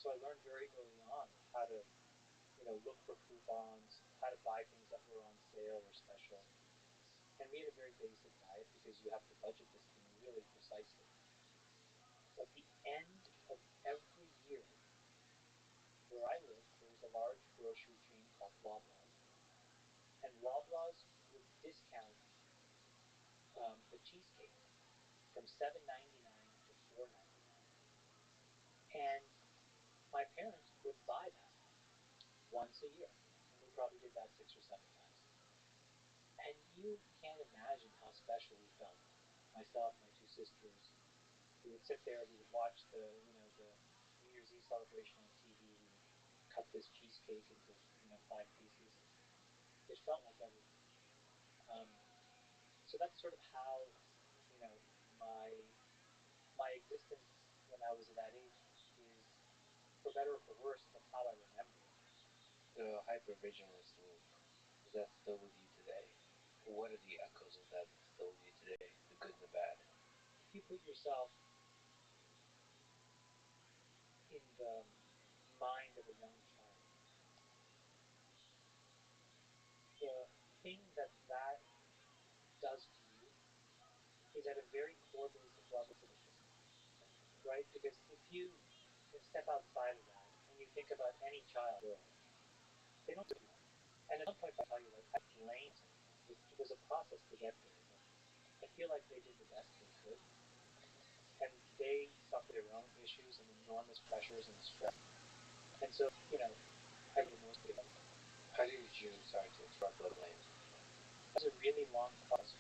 so I learned very early on how to, look for coupons, how to buy things that were on sale or special. And we had a very basic diet because you have to budget this thing really precisely. At the end of every year, where I lived, there was a large grocery chain called Loblaws. And Loblaws would discount the cheesecake from $7.99 to $4.99. And my parents would buy that once a year. And we probably did that 6 or 7 times. And you can't imagine how special we felt. Myself, my two sisters, we would sit there, we would watch the New Year's Eve celebration on TV. We would cut this cheesecake into 5 pieces. It felt like everything. So that's sort of how my existence when I was at that age is, for better or for worse, that's how I remember it. The hypervigilance, is that still with you today? What are the echoes of that still with you today, the good and the bad? If you put yourself in the mind of a young child, the thing that does to you is at a very core basic level delicious, right? Because if you step outside of that and you think about any child in the world, they don't do it. And at some point I tell you, like, I blame them. It was a process to get there. But I feel like they did the best they could. And they suffered their own issues and enormous pressures and stress. And so, I did most of it. How did you start to interrupt the blame? It was a really long process.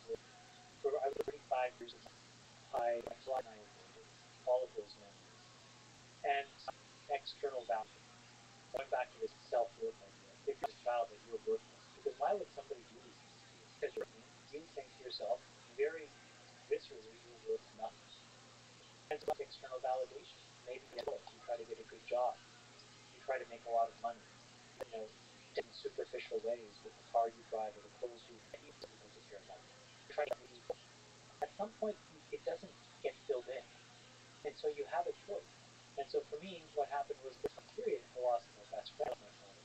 For I was 35 years old. I fly and I avoided all of those memories. And external validation. Going back to this self-worth idea. If you're a child that you're worthless, because why would somebody do these things to you? Because you think to yourself, very viscerally, you're worth nothing. And so external validation. Maybe you try to get a good job. You try to make a lot of money. In superficial ways with the car you drive or the clothes you wear. People to care about you. You try to be people. At some point, it doesn't get filled in. And so you have a choice. And so for me, what happened was this period I lost my best friend, my father.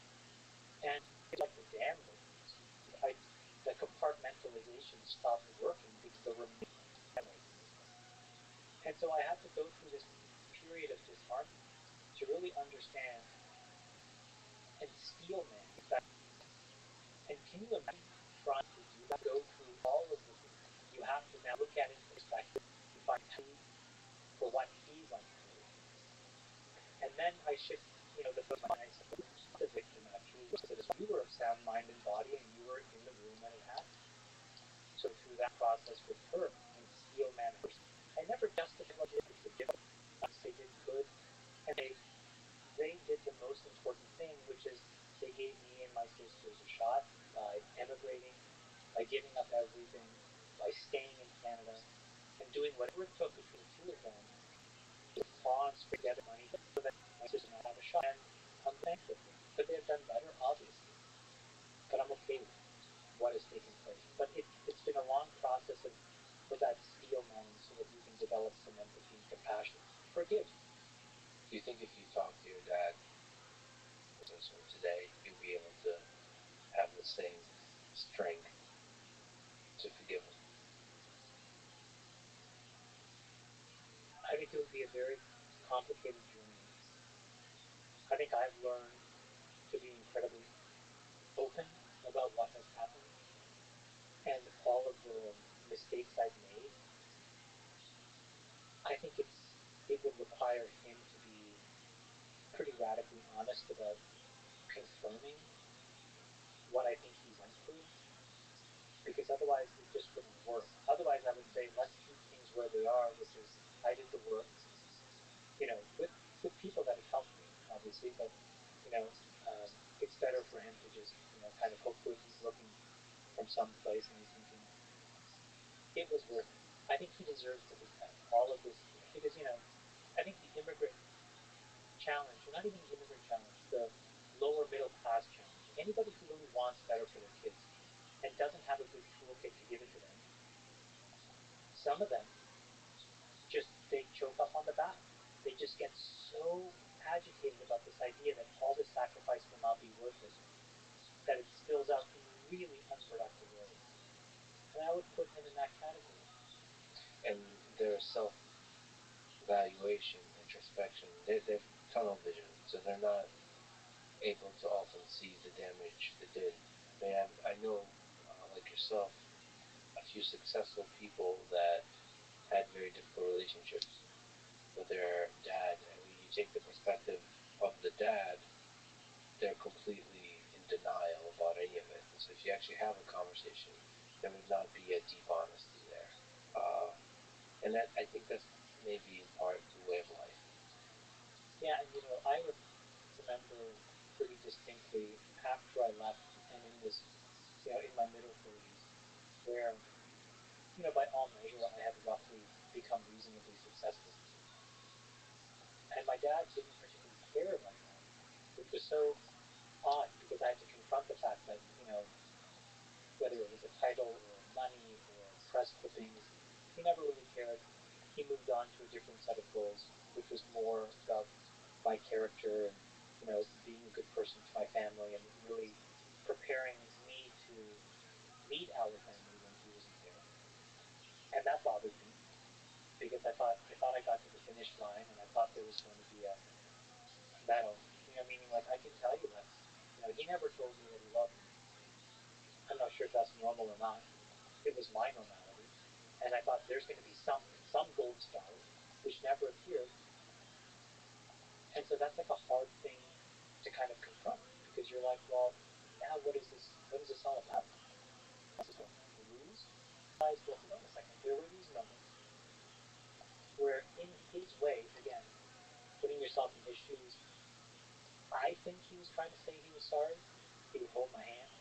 And it's like the dam broke. The compartmentalization stopped working because there were memories. And so I had to go through this period of disharmony to really understand and steel man. And can you imagine trying to do that? Go through all of the things. You have to now look at it in perspective and find truth for what he's untrue. And then I shift, the first time I said, the victim actually was that you were of sound mind and body and you were in the room when it happened. So through that process with her and steel man first, I never justified what they did. Forgive them. They did good. And they did the most important thing, which is they gave me and my sisters a shot by emigrating, by giving up everything, by staying in Canada, and doing whatever it took between the two of them to claw and scrape together money so that my sister and I have a shot. And I'm thankful for it. Could they have done better? Obviously. But I'm okay with what has taken place. But it's been a long process for that steel man so that you can develop some empathy and compassion. Forgive. Do you think if you talk to your dad today, you'll be able to have the same strength to forgive him? I think it would be a very complicated journey. I think I've learned to be incredibly open about what has happened and all of the mistakes I've made. I think it would require him to be pretty radically honest about confirming what I think he's untrue, because otherwise it just wouldn't work. Otherwise I would say, let's keep things where they are, which is I did the work, with people that have helped me, obviously, but, it's better for him to just, kind of hopefully he's looking from some place and he's thinking, it was worth it. I think he deserves to repent all of this, because, I think the immigrant challenge, or not even the immigrant challenge, the lower middle class challenge, anybody who really wants better for their kids and doesn't have a good toolkit to give it to them, some of them they choke up on the back. They just get so agitated about valuation, introspection. They're tunnel vision, so they're not able to often see the damage they did. I mean, I know, like yourself, a few successful people that had very difficult relationships with their dad, and when you take the perspective of the dad, they're completely in denial about any of it. And so if you actually have a conversation, there would not be a deep honesty there. And that, I think that's maybe in part the way of life. Yeah, and I remember pretty distinctly after I left and in this, in my middle 30s, where, by all measure, I had roughly become reasonably successful. And my dad didn't particularly care about that, which was so odd because I had to confront the fact that, whether it was a title or money or press clippings, he never really cared. He moved on to a different set of goals, which was more about my character and, being a good person to my family and really preparing me to lead our family when he wasn't there. And that bothered me because I thought I got to the finish line and I thought there was going to be a medal, meaning like I can tell you that, he never told me that he loved me. I'm not sure if that's normal or not. It was my normality. And I thought there's going to be something, some gold star, which never appeared. And so that's like a hard thing to kind of confront because you're like, well, now what is this? What is this all about? What's this going on? A ruse? Well, hold on a second. There were these moments where, in his way, again, putting yourself in his shoes, I think he was trying to say he was sorry. He would hold my hand,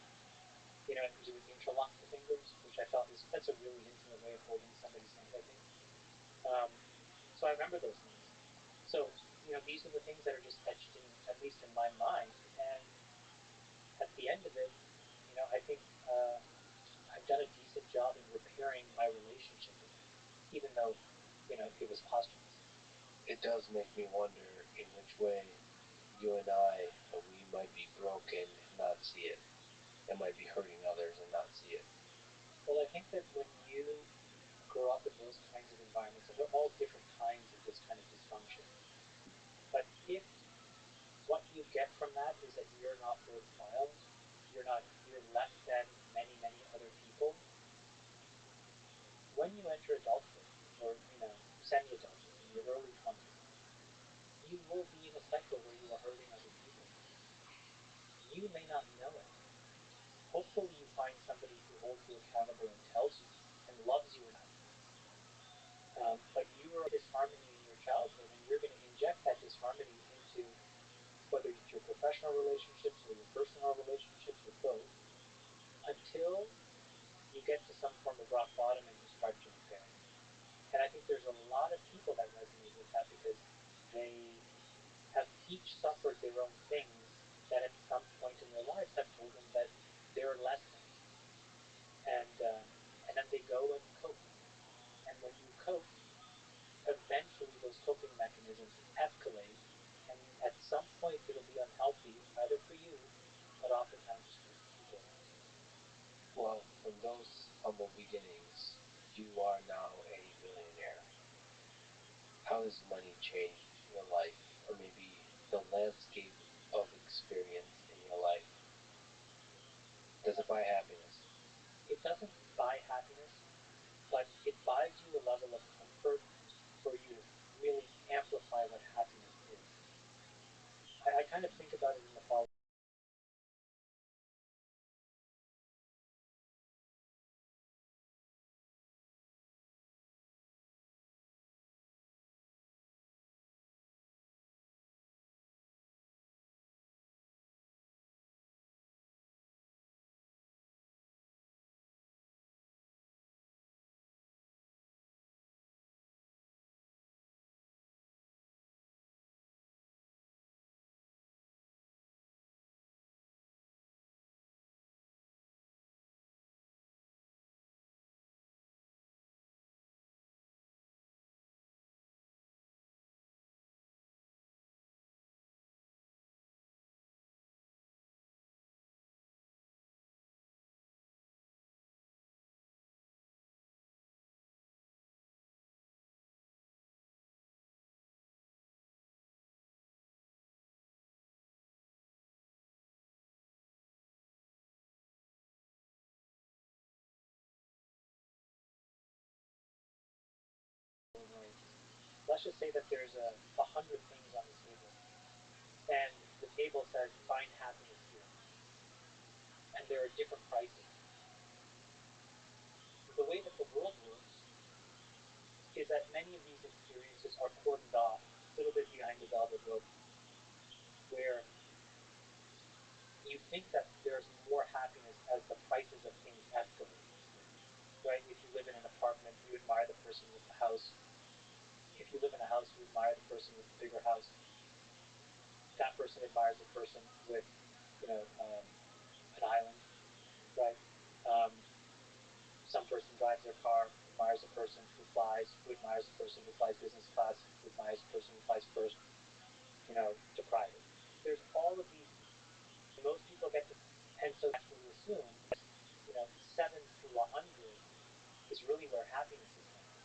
and he would interlock the fingers, which I felt that's a really intimate way of holding somebody's hand, I think. Um, so I remember those things. So, these are the things that are just etched in, at least in my mind. And at the end of it, I think I've done a decent job in repairing my relationship with him, even though, it was posthumous. It does make me wonder in which way you and I, we might be broken and not see it, and might be hurting others and not see it. Well, I think that when you grow up in those kinds of environments, and they're all different kinds of this kind of dysfunction, but if what you get from that is that you're not worthwhile, you're less than many, many other people, when you enter adulthood, or, semi-adulthood, in your early 20s, you will be in a cycle where you are hurting other people. You may not know it. Hopefully you find somebody who holds you accountable and tells you and loves you enough. But you are disharmony in your childhood, and you're going to inject that disharmony into whether it's your professional relationships or your personal relationships or both, until you get to some form of rock bottom and you start to repair it. And I think there's a lot of people that resonate with that because they have each suffered their own things that at some point in their lives have told them that they're less than. And then they go and cope. And when you cope, eventually those coping mechanisms escalate, and at some point it'll be unhealthy, either for you, but oftentimes just for people around you. Well, from those humble beginnings, you are now a billionaire. How has money changed your life, or maybe the landscape of experience in your life? Does it buy happiness? It doesn't buy happiness, but it buys you a level of comfort for you to really amplify what happiness is. I kind of think about it in the following let's just say that there's 100 things on the table, and the table says find happiness here, and there are different prices. The way that the world works is that many of these experiences are cordoned off a little bit behind the velvet rope, where you think that there's more happiness as the prices of things escalate. Right? If you live in an apartment, you admire the person with the house. If you live in a house, you admire the person with the bigger house. That person admires the person with, an island, right? Some person drives their car, admires the person who flies, who admires the person who flies business class, who admires the person who flies first, to private. There's all of these. Most people get to, and so naturally assume, 7 through 100 is really where happiness is found.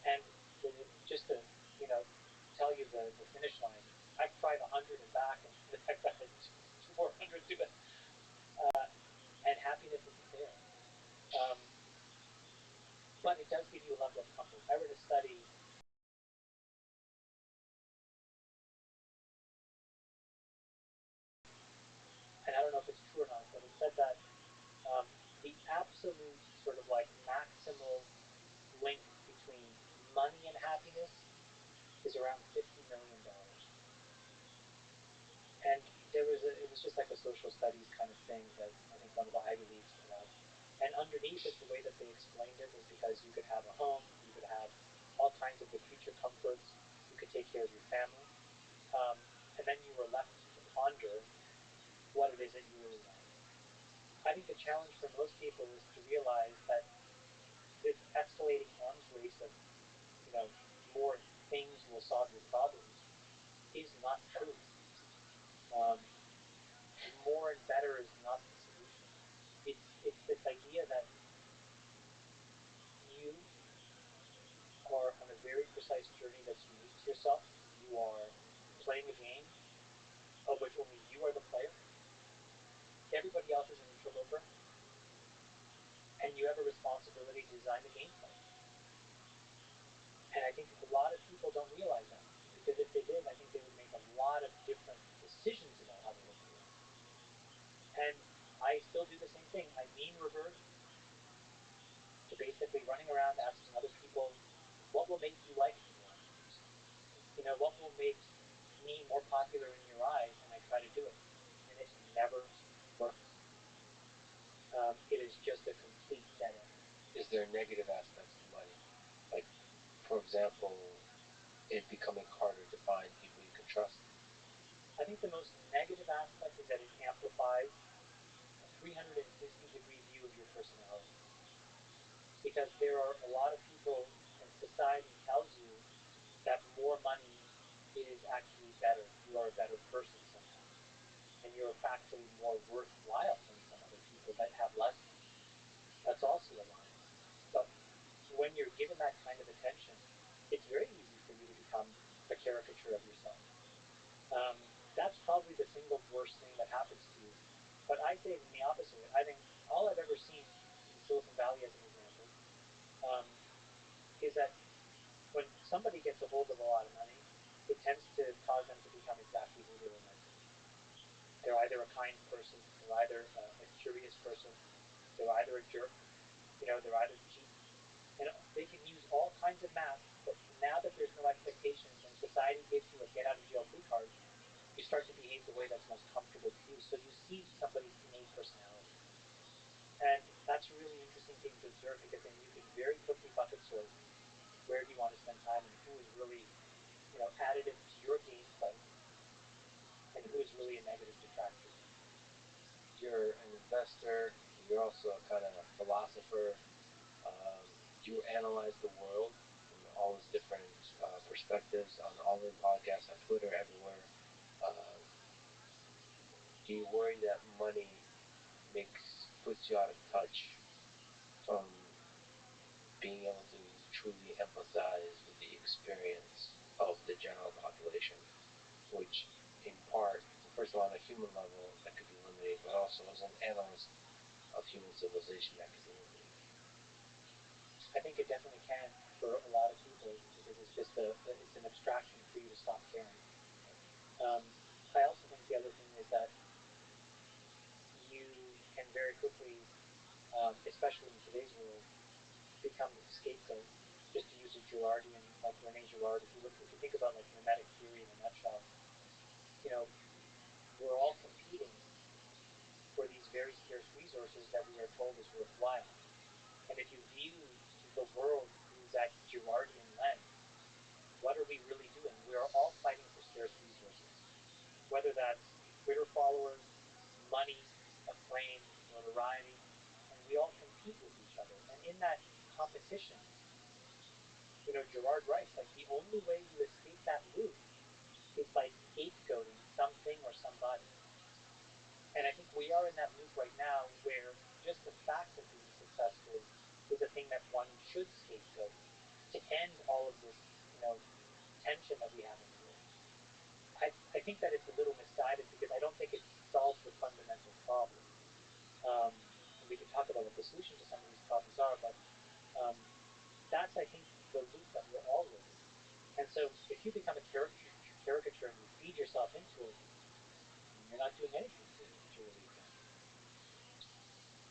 And just to, tell you the finish line, I've tried 100 and back, and I've got 400 to it. And happiness isn't there. But it does give you a level of comfort. I read a study, and I don't know if it's true or not, but it said that the absolute sort of like maximal link between money and happiness is around $50 million. And it was just like a social studies kind of thing that I think one of the Ivy Leagues put out. And underneath it, the way that they explained it was because you could have a home, you could have all kinds of the creature comforts, you could take care of your family, and then you were left to ponder what it is that you really want. I think the challenge for most people is to realize that this escalating arms race of, you know, more things will solve your problems is not true. Um, more and better is not the solution. It's this idea that you are on a very precise journey that's unique to yourself. You are playing a game of which only you are the player. Everybody else is an interloper, and you have a responsibility to design the gameplay. And I think a lot of people don't realize that, because if they did, I think they would make a lot of different decisions about how they live their life. And I still do the same thing. I mean revert to basically running around asking other people, what will make you like me more? What will make me more popular in your eyes? And I try to do it. And it never works. It is just a complete dead end. Is there negative aspects to money? Like, for example, it becoming harder to find people you can trust? I think the most negative aspect is that it amplifies a 360-degree view of your personality. Because there are a lot of people, and society tells you that more money is actually better. You are a better person somehow. And you're factually more worthwhile than some other people that have less money. That's also a lie. But when you're given that kind of attention, it's very easy for you to become a caricature of yourself. That's probably the single worst thing that happens to you. But I say it in the opposite way. I think all I've ever seen in Silicon Valley, as an example, is that when somebody gets a hold of a lot of money, it tends to cause them to become exactly who they were meant to be. They're either a kind person, they're either a curious person, they're either a jerk, they're either cheap. And they can use all kinds of masks, but now that there's no expectations and society gives you a get out of jail free card, you start to behave the way that's most comfortable to you. So you see somebody's innate personality. And that's a really interesting thing to observe, because then you can very quickly bucket sort where do you want to spend time and who is really, additive to your gameplay and who is really a negative detractor. You're an investor, you're also a kind of philosopher. You analyze the world from all its different perspectives on all the podcasts, on Twitter, everywhere. Do you worry that money puts you out of touch from being able to truly empathize with the experience of the general population, which in part, first of all, on a human level, that could be limiting, but also as an analyst of human civilization, that could be limiting? I think it definitely can for a lot of people, because it's it's an abstraction for you to stop caring. I also think the other thing is that you can very quickly, especially in today's world, become the scapegoat. Just to use a Girardian, like Rene Girard, if you think about like mimetic theory in a nutshell, you know, we're all competing for these very scarce resources that we are told is worthwhile. And if you view the world through that Girardian lens, what are we really doing? We are all fighting for scarce resources, whether that's Twitter followers, money, acclaim, notoriety, and we all compete with each other. And in that competition, Girard writes, like, the only way you escape that loop is by scapegoating something or somebody. And I think we are in that loop right now where just the fact of being successful is a thing that one should scapegoat to end all of this, tension that we have in the world. I think that it's a little misguided because I don't think it solves the fundamental problem. And we can talk about what the solution to some of these problems are, but that's, I think, the loop that we're all living. And so if you become a caricature and you feed yourself into it, you're not doing anything to relieve that.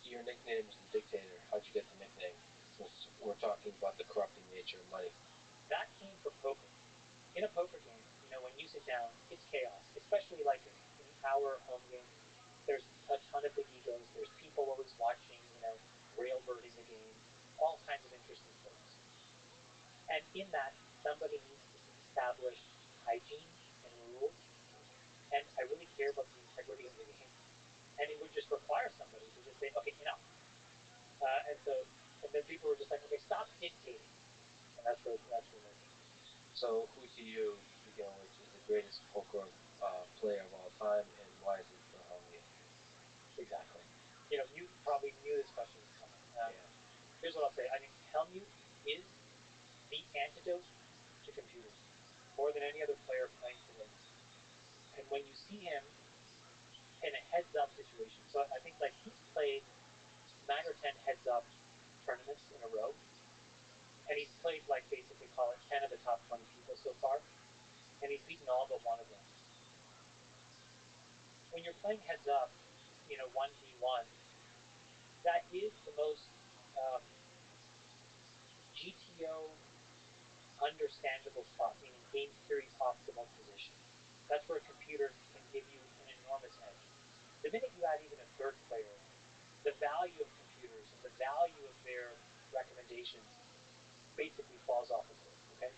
Your nickname is the Dictator. How'd you get the nickname? Since we're talking about the corrupting nature of money. That came from poker. In a poker game, when you sit down, it's chaos, especially like in our home game. There's a ton of big egos. There's people always watching, railbirding the game, all kinds of interesting folks. And in that, somebody needs to establish hygiene and rules. And I really care about the integrity of the game. And it would just require somebody to just say, okay, enough. And then people were just like, okay, stop dictating. And that's where it is. So who to you, to begin with, is the greatest poker player of all time, and why is it the home game? Exactly. You probably knew this question was coming. Yeah. Here's what I'll say. I think Helmut is the antidote to computers, more than any other player playing today. And when you see him in a heads-up situation, so I think like he's played 9 or 10 heads-up tournaments in a row, and he's played like basically call it 10 of the top 20 people so far, and he's beaten all but one of them. When you're playing heads-up, 1v1, that is the most GTO understandable spot, meaning game theory optimal position. That's where a computer can give you an enormous edge. The minute you add even a third player, the value of computers and the value of their recommendations basically falls off a cliff, okay?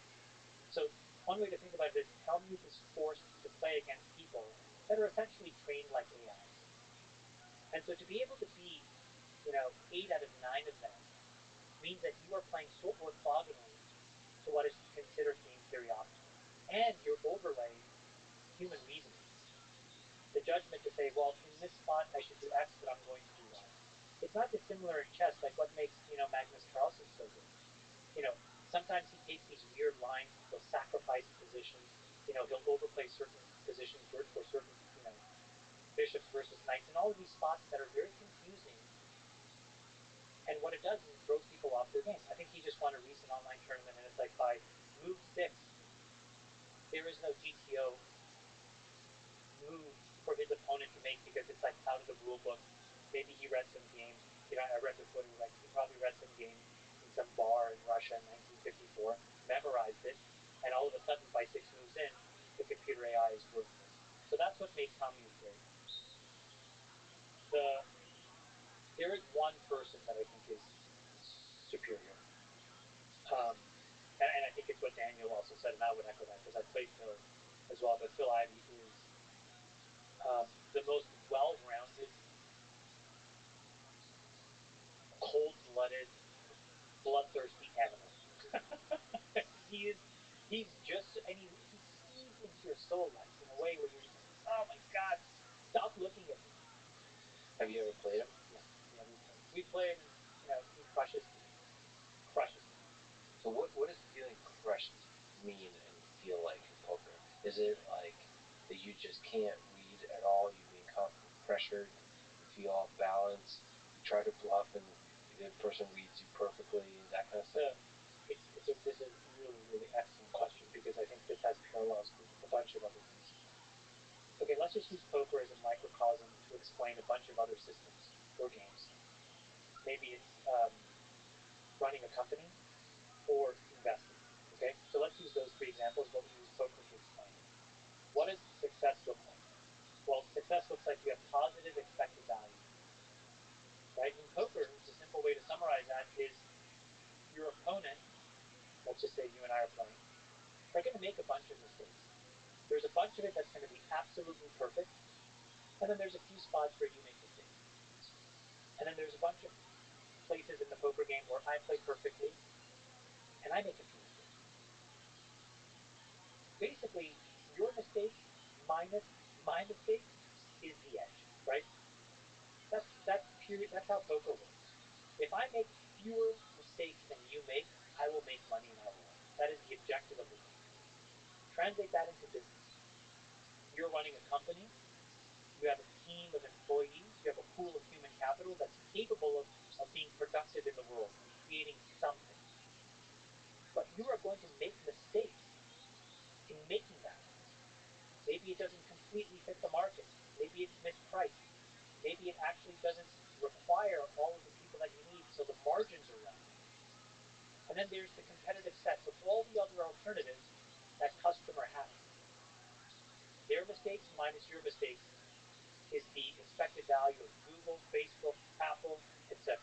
So one way to think about it is Helmut is forced to play against people that are essentially trained like AIs. And so to be able to beat, 8 out of 9 of them means that you are playing so orthogonally to what is considered game theory optimal. And you're overlaying human reasoning. The judgment to say, well, in this spot I should do X, but I'm going to do Y. It's not dissimilar in chess, like what makes, Magnus Carlsen so good. Sometimes he takes these weird lines, he'll sacrifice positions, he'll overplay certain positions for certain, bishops versus knights, and all of these spots that are very confusing. And what it does is it throws people off their game. I think he just won a recent online tournament, and it's like by move 6, there is no GTO move for his opponent to make because it's like out of the rule book. Maybe he read some games. I read the Twitter, like he probably read some games in some bar in Russia in 1954, memorized it, and all of a sudden by 6 moves in, the computer AI is worthless. So that's what makes Helmut great. There is one person that I think is superior. And I think it's what Daniel also said, and I would echo that because I played Phil as well. But Phil Ivey is the most well-rounded, cold-blooded, bloodthirsty animal. He's just, and he sees into your soul, like in a way where you're just like, oh my god, stop looking at me. Have you ever played him? Yeah, we played, and he crushes me. So what does feeling crushed mean and feel like in poker? Is it like that you just can't read at all? You're being constantly pressured. You feel off balance. You try to bluff, and the person reads you perfectly. That kind of stuff. This is a really, really excellent question. because I think this has parallels to a bunch of other things. Okay, let's just use poker as a microcosm to explain a bunch of other systems or games. Maybe it's running a company or investing. Okay, so let's use those three examples, but we use poker to explain it. What does success look like? Well, success looks like you have positive expected value. Right? In poker, the simple way to summarize that is your opponent, let's just say you and I are playing, are going to make a bunch of mistakes. There's a bunch of it that's going to be absolutely perfect, and then there's a few spots where you make mistakes. And then there's a bunch of places in the poker game where I play perfectly, and I make a few mistakes. Basically, your mistakes minus my mistakes is the edge, right? That's pure. That's how poker works. If I make fewer mistakes than you make, I will make money and I will win. That is the objective of the game. Translate that into business. You're running a company. You have a team of employees. You have a pool of human capital that's capable of being productive in the world and creating something. But you are going to make mistakes in making that. Maybe it doesn't completely fit the market. Maybe it's mispriced. Maybe it actually doesn't require all of the people that you need, so the margins are wrong. And then there's the competitive set of all the other alternatives that customer has. Their mistakes minus your mistakes is the expected value of Google, Facebook, Apple, etc.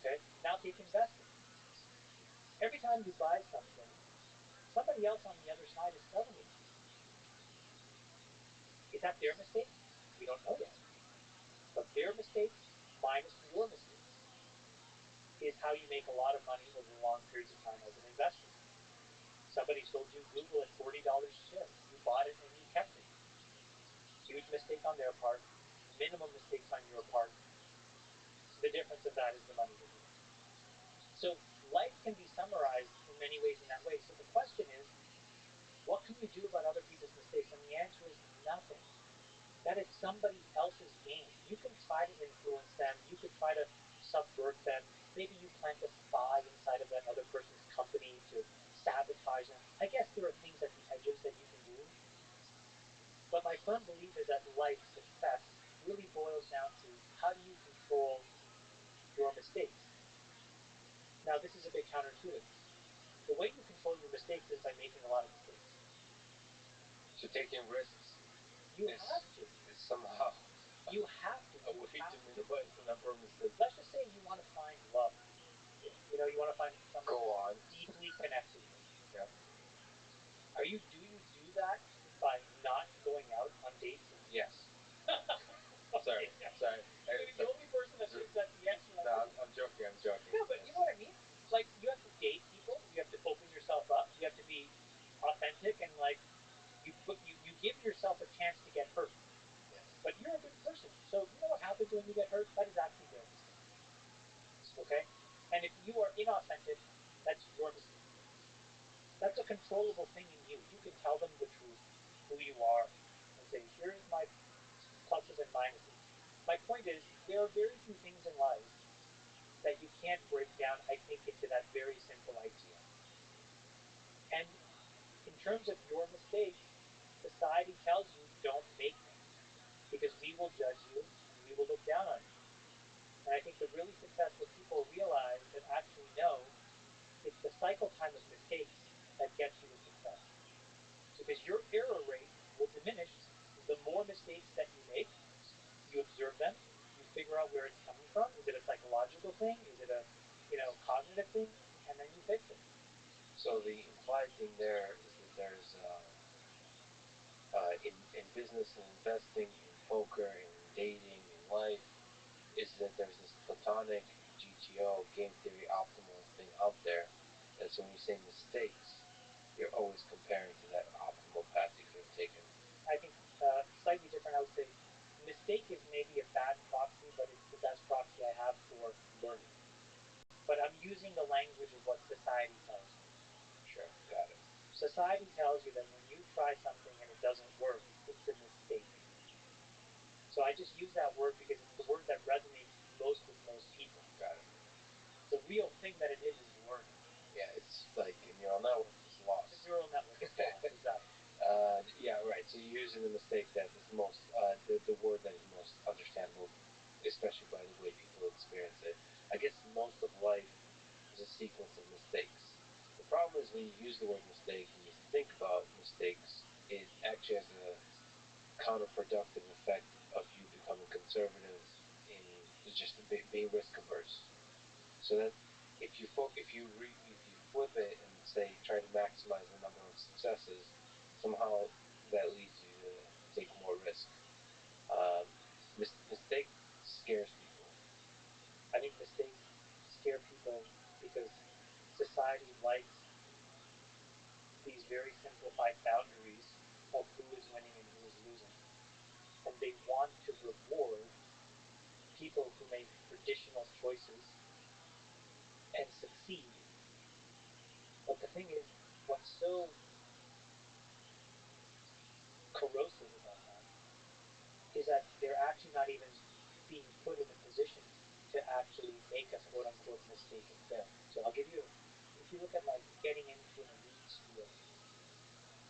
Okay? Now take investing. Every time you buy something, somebody else on the other side is selling it. Is that their mistake? We don't know yet. But their mistakes minus your mistakes is how you make a lot of money over long periods of time as an investor. Somebody sold you Google at $40 a share. You bought it and you kept it. Huge mistake on their part, minimum mistakes on your part. The difference of that is the money that you make. So life can be summarized in many ways in that way. So the question is, what can you do about other people's mistakes? And the answer is nothing. That is somebody else's game. You can try to influence them. You could try to subvert them. Maybe you plant a spy inside of that other person's company to sabotage them. I guess there are things at the edges that you can do. But my firm belief is that life success really boils down to how do you control your mistakes. Now, this is a bit counterintuitive. The way you control your mistakes is by making a lot of mistakes. So taking risks You have to. is somehow You have to. a way to minimize the number of mistakes. Let's just say you want to find love. You know, you want to find someone Go on. deeply connected with. Yeah. Do you do that by not going out on dates? Yes. Okay, Sorry. yeah. Sorry. You're the only person that thinks that's the answer. No, I'm joking. I'm joking. No, but you know what I mean? Like, you have to date people. You have to open yourself up. You have to be authentic and, like, you give yourself a chance to get hurt. Yes. But you're a good person. So you know what happens when you get hurt? That is actually their mistake. Okay? And if you are inauthentic, that's your mistake. That's a controllable thing in you. You can tell them the truth, who you are, and say, here's my pluses and minuses. My point is, there are very few things in life that you can't break down, I think, into that very simple idea. And in terms of your mistakes, society tells you don't make them because we will judge you and we will look down on you. And I think the really successful people realize that actually no, it's the cycle time of mistakes that gets you to success. Because your error rate will diminish the more mistakes that you make. You observe them, you figure out where it's coming from. Is it a psychological thing? Is it a cognitive thing? And then you fix it. So the implied thing there is that there's in business and investing, in poker, in dating, in life, is that there's this platonic GTO, game theory optimal thing out there. And so when you say mistakes, you're always comparing to that optimal path you could have taken. I think slightly different. I would say mistake is maybe a bad proxy, but it's the best proxy I have for learning. But I'm using the language of what society tells you. Sure, got it. Society tells you that when you try something and it doesn't work, it's a mistake. So I just use that word because it's the word that resonates most with most people. Got it. The real thing that it is learning. Yeah, it's like a neural network is lost. It's a neural network. Exactly. Yeah, right. So you're using the mistake that is most, the word that is most understandable, especially by the way people experience it. I guess most of life is a sequence of mistakes. The problem is when you use the word mistake and you think about mistakes, it actually has a counterproductive effect of you becoming conservative in just being risk averse. So that if you flip it and say try to maximize the number of successes, somehow that leads you to take more risk. Um, mistake scares people. I think mistakes scare people because society likes these very simplified boundaries of who is winning and who is losing. And they want to reward people who make traditional choices and succeed. But the thing is, what's so corrosive about that is that they're actually not even being put in a position to actually make a quote unquote mistake and fail. So I'll give you, if you look at like getting into an elite school,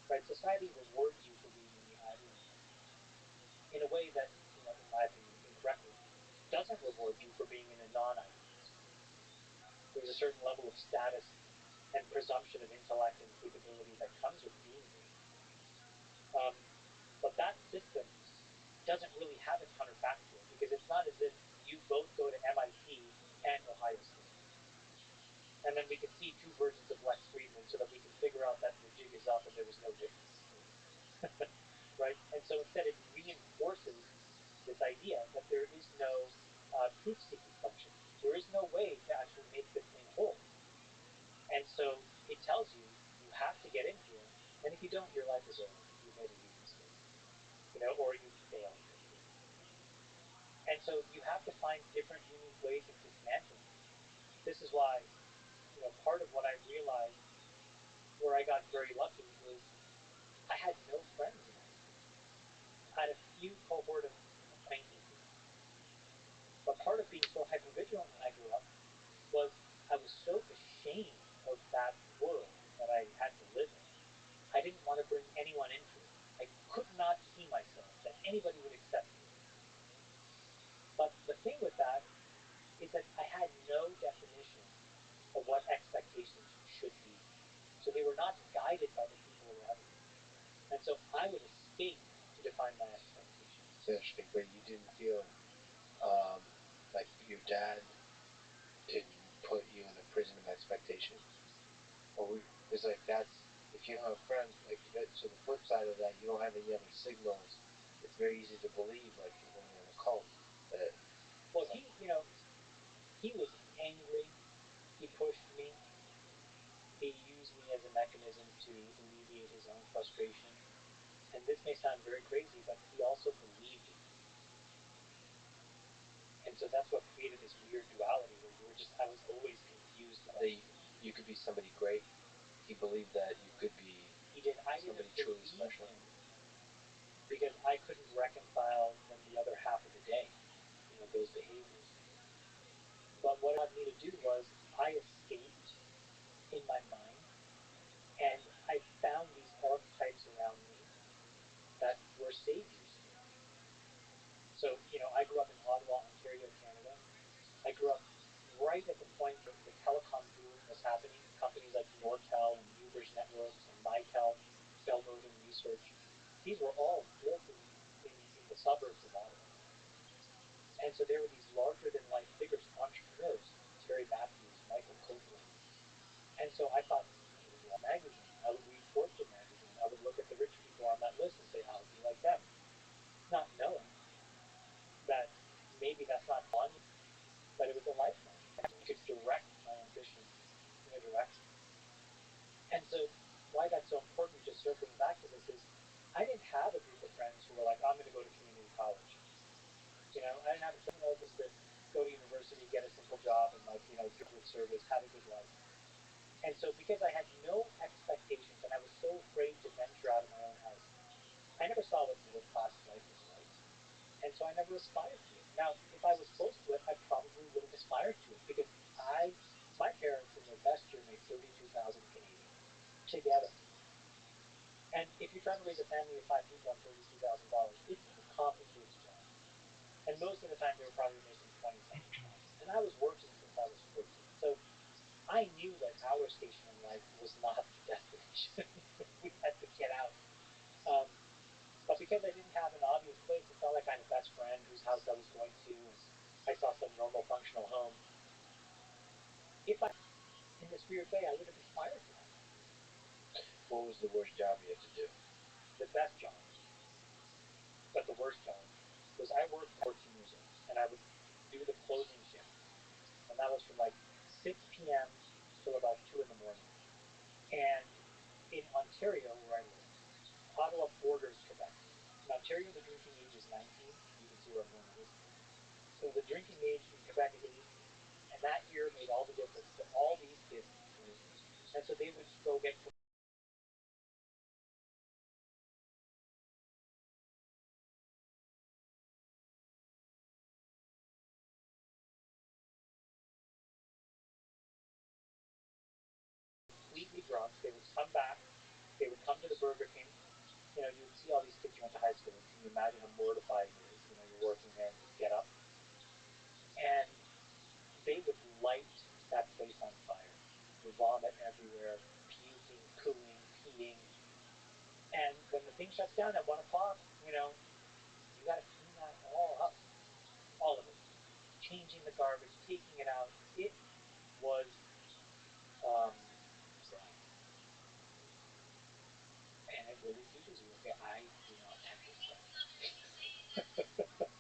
right? Society rewards you for being in the Ivy League in a way that, in my opinion, incorrectly, doesn't reward you for being in a non-Ivy League school. There's a certain level of status and presumption of intellect and capability that comes with being there. But that system doesn't really have a counterfactual because it's not as if you both go to MIT and Ohio State. And then we can see two versions of Lex Friedman so that we can figure out that the jig is up and there was no difference. Right? And so instead, it reinforces this idea that there is no truth seeking function. There is no way to actually make this thing whole. And so it tells you you have to get in here, and if you don't, your life is over. You've made a huge mistake, or you failed completely. And so you have to find different, unique ways of dismantling it. This is why, part of what I realized where I got very lucky is I had no friends in high school. I had a few cohort of acquaintances. But part of being so hypervigilant when I grew up was I was so ashamed of that world that I had to live in. I didn't want to bring anyone into it. I could not see myself that anybody would accept me. But the thing with that is that I had no definition of what expectations should be. So they were not guided by the people around me. And so I would escape to define my expectations. It's interesting, but you didn't feel like your dad didn't put you in a prison of expectation, or it's like that's if you don't have friends like that. So the flip side of that, you don't have any other signals. It's very easy to believe, like when you're in a cult, that Well, he was angry. He pushed me. He used me as a mechanism to alleviate his own frustration. And this may sound very crazy, but he also believed in me. And so that's what created this weird duality where I was always confused about that you could be somebody great. He believed that you could be He did. I somebody didn't truly believe special. him because I couldn't reconcile them the other half of the day, those behaviors. But what it allowed me to do was I escaped in my mind and I found these archetypes around me that were saviors to me. So, I grew up in Ottawa, Ontario, Canada. I grew up right at the point where the telecom boom was happening. Companies like Nortel and Uber's Networks and Mitel, Bell Northern Research, these were all built in the suburbs of Ottawa. And so there were these larger than life figures, entrepreneurs, Terry Matthews, Michael Copeland. And so I thought, I would love magazine. I would read Fortune magazine. I would look at the rich people on that list and say, I would be like them. Not knowing that maybe that's not fun, but it was a lifeline. I could direct my ambition in a direction. And so why that's so important, just circling back to this, is I didn't have a group of friends who were like, I'm going to go to community college. I didn't have a friend just to go to university, get a simple job, and do good service, have a good life. And so because I had no expectations and I was so afraid to venture out of my own house, I never saw what middle class life was like. And so I never aspired to it. Now, if I was close to it, I probably would have aspired to it because my parents in their best year made 32,000 Canadian together. trying to raise a family of 5 people on $32,000, it's a complicated job. And most of the time, they were probably making 20 something thousand. And I was working since I was 14. So I knew that our station in life was not the destination. We had to get out. But because I didn't have an obvious place, it's not like I had a best friend whose house I was going to, and I saw some normal functional home. If I, in this weird way, I would have aspired to that. What was the worst job you had to do? The best job, but the worst job, was I worked 14 years old, and I would do the closing shift. And that was from like 6 p.m. till about 2 in the morning. And in Ontario, where I live, Ottawa borders Quebec. In Ontario, the drinking age is 19. You can see where I'm going with this. So the drinking age in Quebec is 18. And that year made all the difference to all these kids. And so they would go get completely drunk. They would come back. They would come to the Burger King. You know, you would see all these kids you went to high school with. Can you imagine how mortified it is? You know, you're working there and you get up. And they would light that place on fire. Vomit everywhere, puking, cooing, peeing. And when the thing shuts down at 1 o'clock, you know, you got to clean that all up. All of it. Changing the garbage, taking it out. It was grind. And it really teaches you, okay, I do not want this life.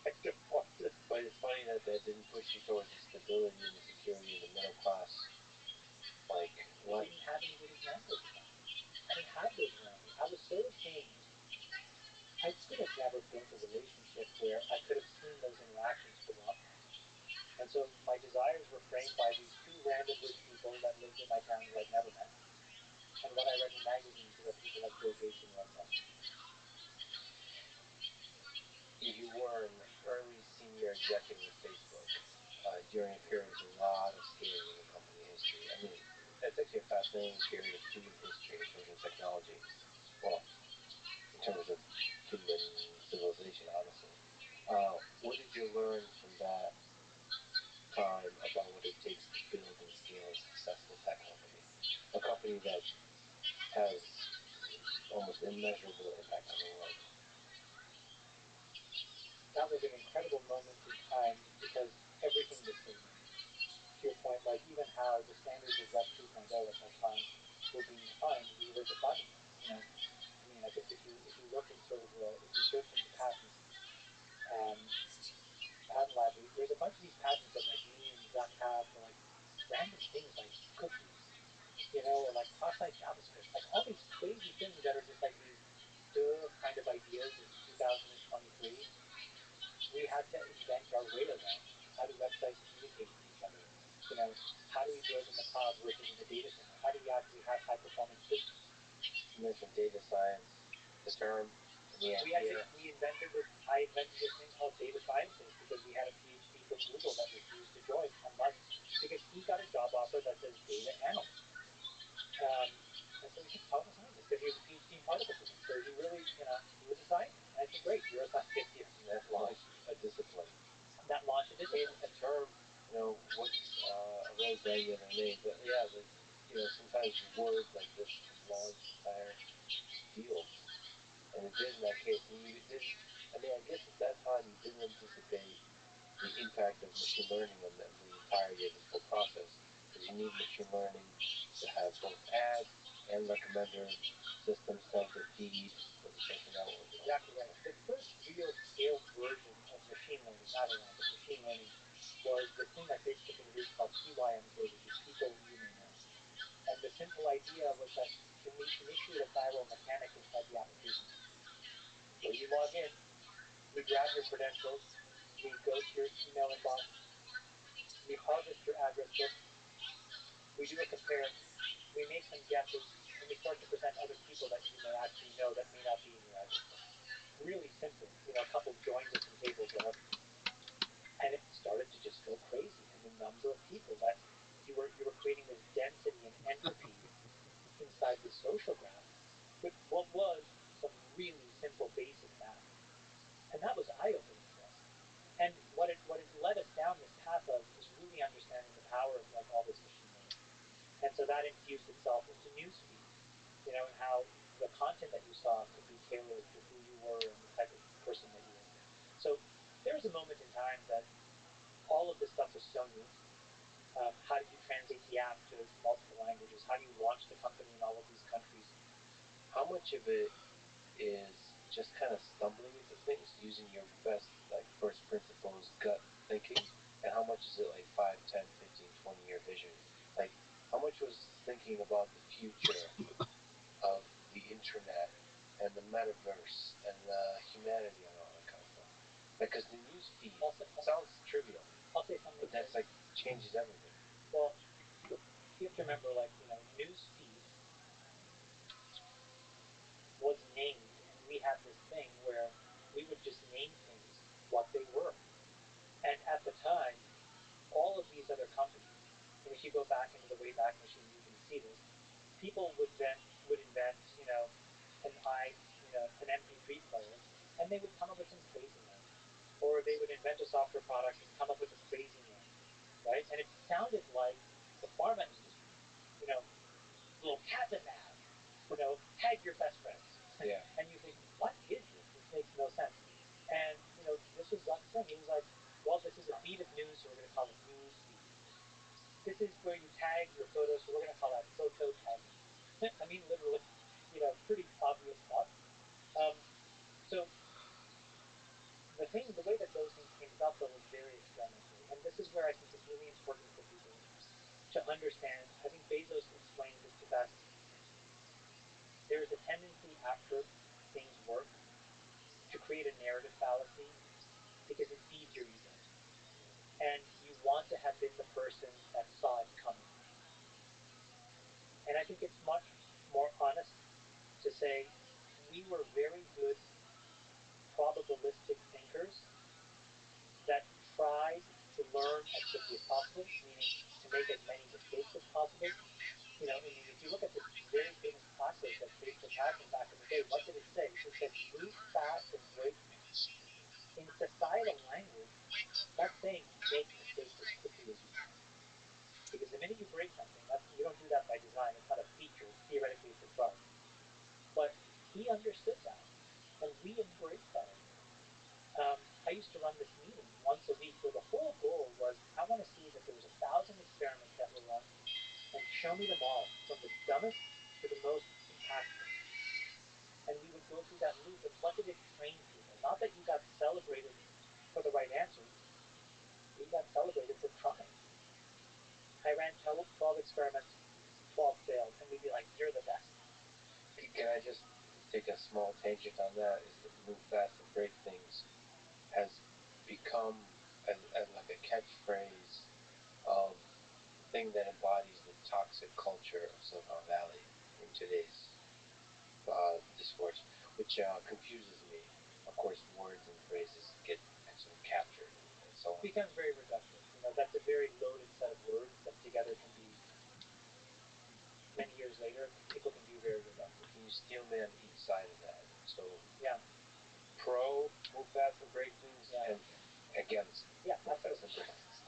I don't want this. But it's funny that didn't push you towards the stability and the security of the middle class. Like, I didn't have any good examples of that. I didn't have those around me. I was so ashamed. I could have never built a relationship where I could have seen those interactions go up. And so my desires were framed by these two random rich people that lived in my town who I'd never met. And what I read in magazines about people like Bill Gates and Warren Buffett. You were an early senior executive of Facebook during a period of a lot of scaling in the company history. I mean, that's actually a fascinating period of human history in terms of technology. Well, in terms of human civilization, honestly. What did you learn from that time about what it takes to build and scale a successful tech company? A company that has almost immeasurable impact on the world. That was an incredible moment in time because everything was so new. To your point, like even how the standards of Web 2.0 at that time were being defined, we were defining them. You know, I mean, I think if you look in sort of if you search into patents, patent library, there's a bunch of these patents that like me and Zach have for like random things like cookies, you know, or like cross-site JavaScript, like all these crazy things that are just like these kind of ideas in 2023. We had to invent our way around. How do websites communicate with each other? You know, how do we build in the cloud versus in the data center? How do we actually have high performance systems? You mentioned data science, the term, the idea. I invented this thing called data scientist because we had a PhD from Google that refused to join on lunch because he got a job offer that says data analyst. And so he taught us scientist because he was a PhD in particle physics. So he really, you know, he was a scientist. And I said, great, you're a scientist here. And that launched a discipline. That launched a discipline. A term, you know, what's a really vague other name, but yeah, you know, sometimes words like this launch entire fields. And it did in that case. And you didn't, I mean, I guess at that time you didn't anticipate the impact of machine learning on the entirety of this whole process. Because you need machine learning to have both ads and recommender systems tell the feed for the social network. Exactly right. The first real scaled version of machine learning, not AI, but machine learning, was this thing that Facebook introduced called PYMK, which is people human learning. And the simple idea was that to initiate a viral mechanic inside the application. So you log in, we grab your credentials, we go to your email inbox, we harvest your address book, we do a compare, we make some guesses, and we start to present other people that you may actually know that may not be in your address book. Really simple, you know, a couple joins at some tables, whatever. And it started to just go crazy, and the number of people that you were creating this density and entropy inside the social graph with what was some And that was eye-opening for us. And what it led us down this path of is really understanding the power of like all this machine learning. And so that infused itself into newsfeed, and how the content that you saw could be tailored to who you were and the type of person that you were. So there was a moment in time that all of this stuff was so new. How do you translate the app to multiple languages? How do you launch the company in all of these countries? How much of it is just kind of stumbling into things, using your best first principles gut thinking, and how much is it 5, 10, 15, 20-year vision? How much was thinking about the future of the internet and the metaverse and the humanity and all that kind of stuff? Because the news feed sounds trivial. I'll say something, but that's changes everything. Well, you have to remember, news feed was named, and we had this thing where we would just name things what they were. And at the time, all of these other companies, and if you go back into the Wayback Machine, you can see this. People would invent, an MP3 player, and they would come up with some crazy name, or they would invent a software product and come up with a crazy name, right? And it sounded like the pharma industry, little Kazimaz, tag your best friends. Yeah. And you think, what is this? This makes no sense. And this was Zuck's thing. He was like, well, this is a feed of news, so we're going to call it news feed. This is where you tag your photos, so we're going to call that photo tagging. I mean, literally, pretty obvious stuff. So the way that those things came about, though, was very experimental. And this is where I think it's really important for people to understand. I think Bezos explains it the best. There is a tendency after things work to create a narrative fallacy because it feeds your ego. And you want to have been the person that saw it coming. And I think it's much more honest to say we were very good probabilistic thinkers that tried to learn as quickly as possible, meaning to make as many mistakes as possible. If you look at this very famous placard that Facebook had from back in the day, what did it say? It said, move fast and break things. In societal language, that's saying make mistakes as quickly as you can. Because the minute you break something, you don't do that by design. It's not a feature. Theoretically, it's a bug. But he understood that, and we embraced that idea. I used to run this meeting once a week where the whole goal was I want to see that there was 1,000 experiments that were run, and show me them all, from the dumbest to the most impactful. And we would go through that loop, and what did it train people? Not that you got celebrated for the right answers, we got celebrated for trying. I ran 12 experiments, 12 failed, and we'd be like, you're the best. Can I just take a small tangent on that? Is that move fast and break things has become as a catchphrase of the thing that embodies the toxic culture of Silicon Valley in today's discourse, which confuses me. Of course, words and phrases get sort of captured and so on. It becomes very reductive. That's a very loaded set of words that together can be, many years later, people can be very reductive. Can you steel man each side of that? So yeah, pro move fast and break things, yeah, and against move fast and break things.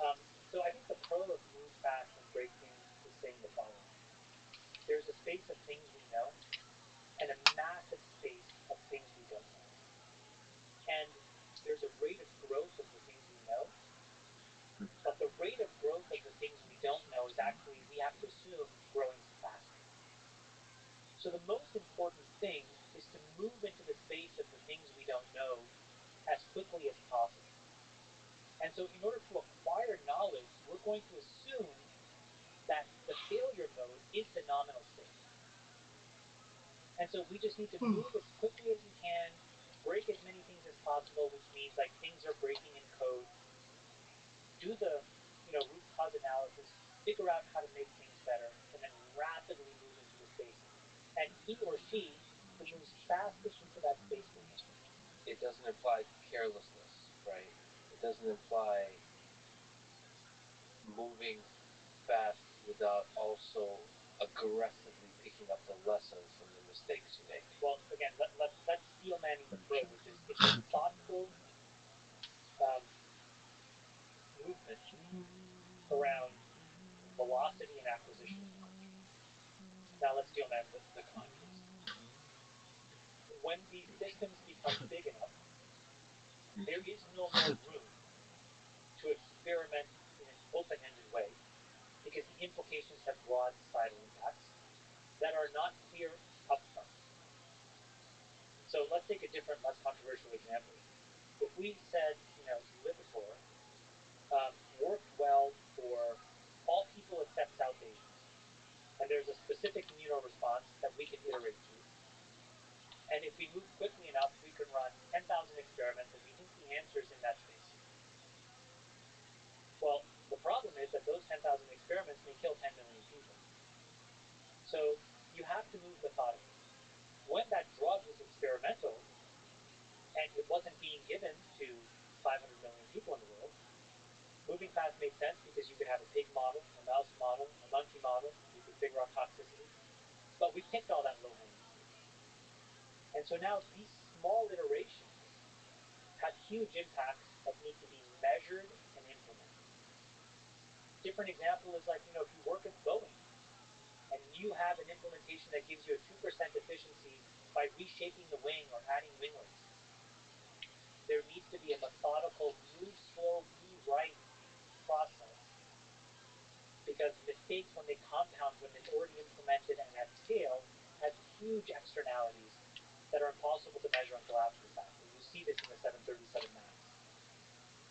So I think the pro of move fast and break things is saying the following. There's a space of things we know and a massive space of things we don't know. And there's a rate of growth of the things we know, but the rate of growth of the things we don't know is actually, we have to assume, growing faster. So the most important thing is to move into the space of the things we don't know as quickly as possible. And so in order to acquire knowledge, we're going to assume that the failure mode is the nominal state. And so we just need to move as quickly as we can, break as many things as possible, which means things are breaking in code, do the root cause analysis, figure out how to make things better, and then rapidly move into the space. And he or she who moves fastest into that space will win. It doesn't imply carelessness, right? It doesn't imply moving fast without also aggressively picking up the lessons from the mistakes you make. Well, again, let's steel manning the pro, which is it's a thoughtful, these systems become big enough, there is no more room to experiment in an open-ended way because the implications have broad societal impacts that are not clear upfront. So let's take a different, less controversial example. If we said, Lipitor worked well for all people except South Asians, and there's a specific immunoresponse that we can iterate to, and if we move quickly enough, we can run 10,000 experiments, and we think the answer is in that space. Well, the problem is that those 10,000 experiments may kill 10 million people. So you have to move methodically. When that drug was experimental, and it wasn't being given to 500 million people in the world, moving fast made sense because you could have a pig model, a mouse model, a monkey model, you could figure out toxicity. But we picked all that low-hanging fruit. And so now these small iterations have huge impacts that need to be measured and implemented. Different example is like, if you work at Boeing and you have an implementation that gives you a 2% efficiency by reshaping the wing or adding winglets, there needs to be a methodical move slow, be right process, because mistakes, when they compound, when it's already implemented and at scale, has huge externalities that are impossible to measure until after the fact. And you see this in the 737 MAX.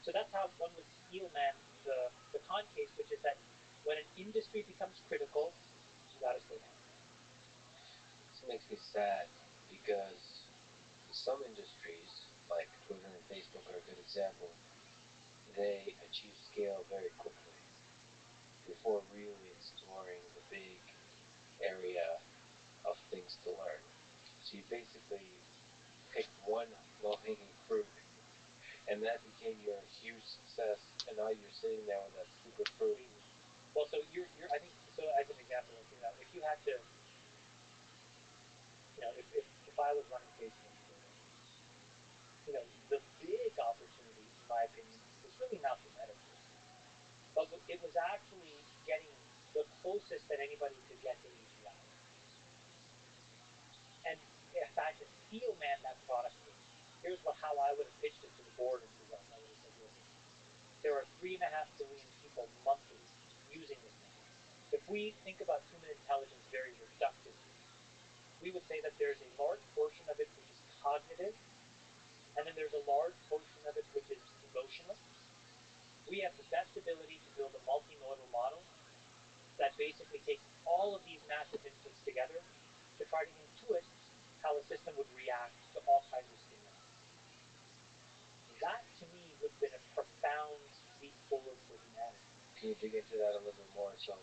So that's how one would steelman the con case, which is that when an industry becomes critical, you got to slow down. This makes me sad because some industries, like Twitter and Facebook are a good example, they achieve scale very quickly before really exploring the big area of things to learn. So you basically picked one low-hanging fruit, and that became your huge success, and now you're sitting there with that stupid fruit. Well, so you're I think, so as an example, like, if you had to, if I was running Facebook or Twitter, the big opportunity, in my opinion, was really not the metaverse, but it was actually getting the closest that anybody could get to AGI. And if I had to steel man that product case, here's how I would have pitched it to the board and to Russ. I would have said, listen, there are 3.5 billion people monthly using this network. If we think about human intelligence very reductively, we would say that there's a large portion of it which is cognitive, and then there's a large portion of it which is emotional. We have the best ability to build a multimodal model that basically takes all of these massive inputs together to try to intuit how a system would react to all kinds of stimuli. That, to me, would have been a profound leap forward for humanity. Can you dig into that a little bit more? So,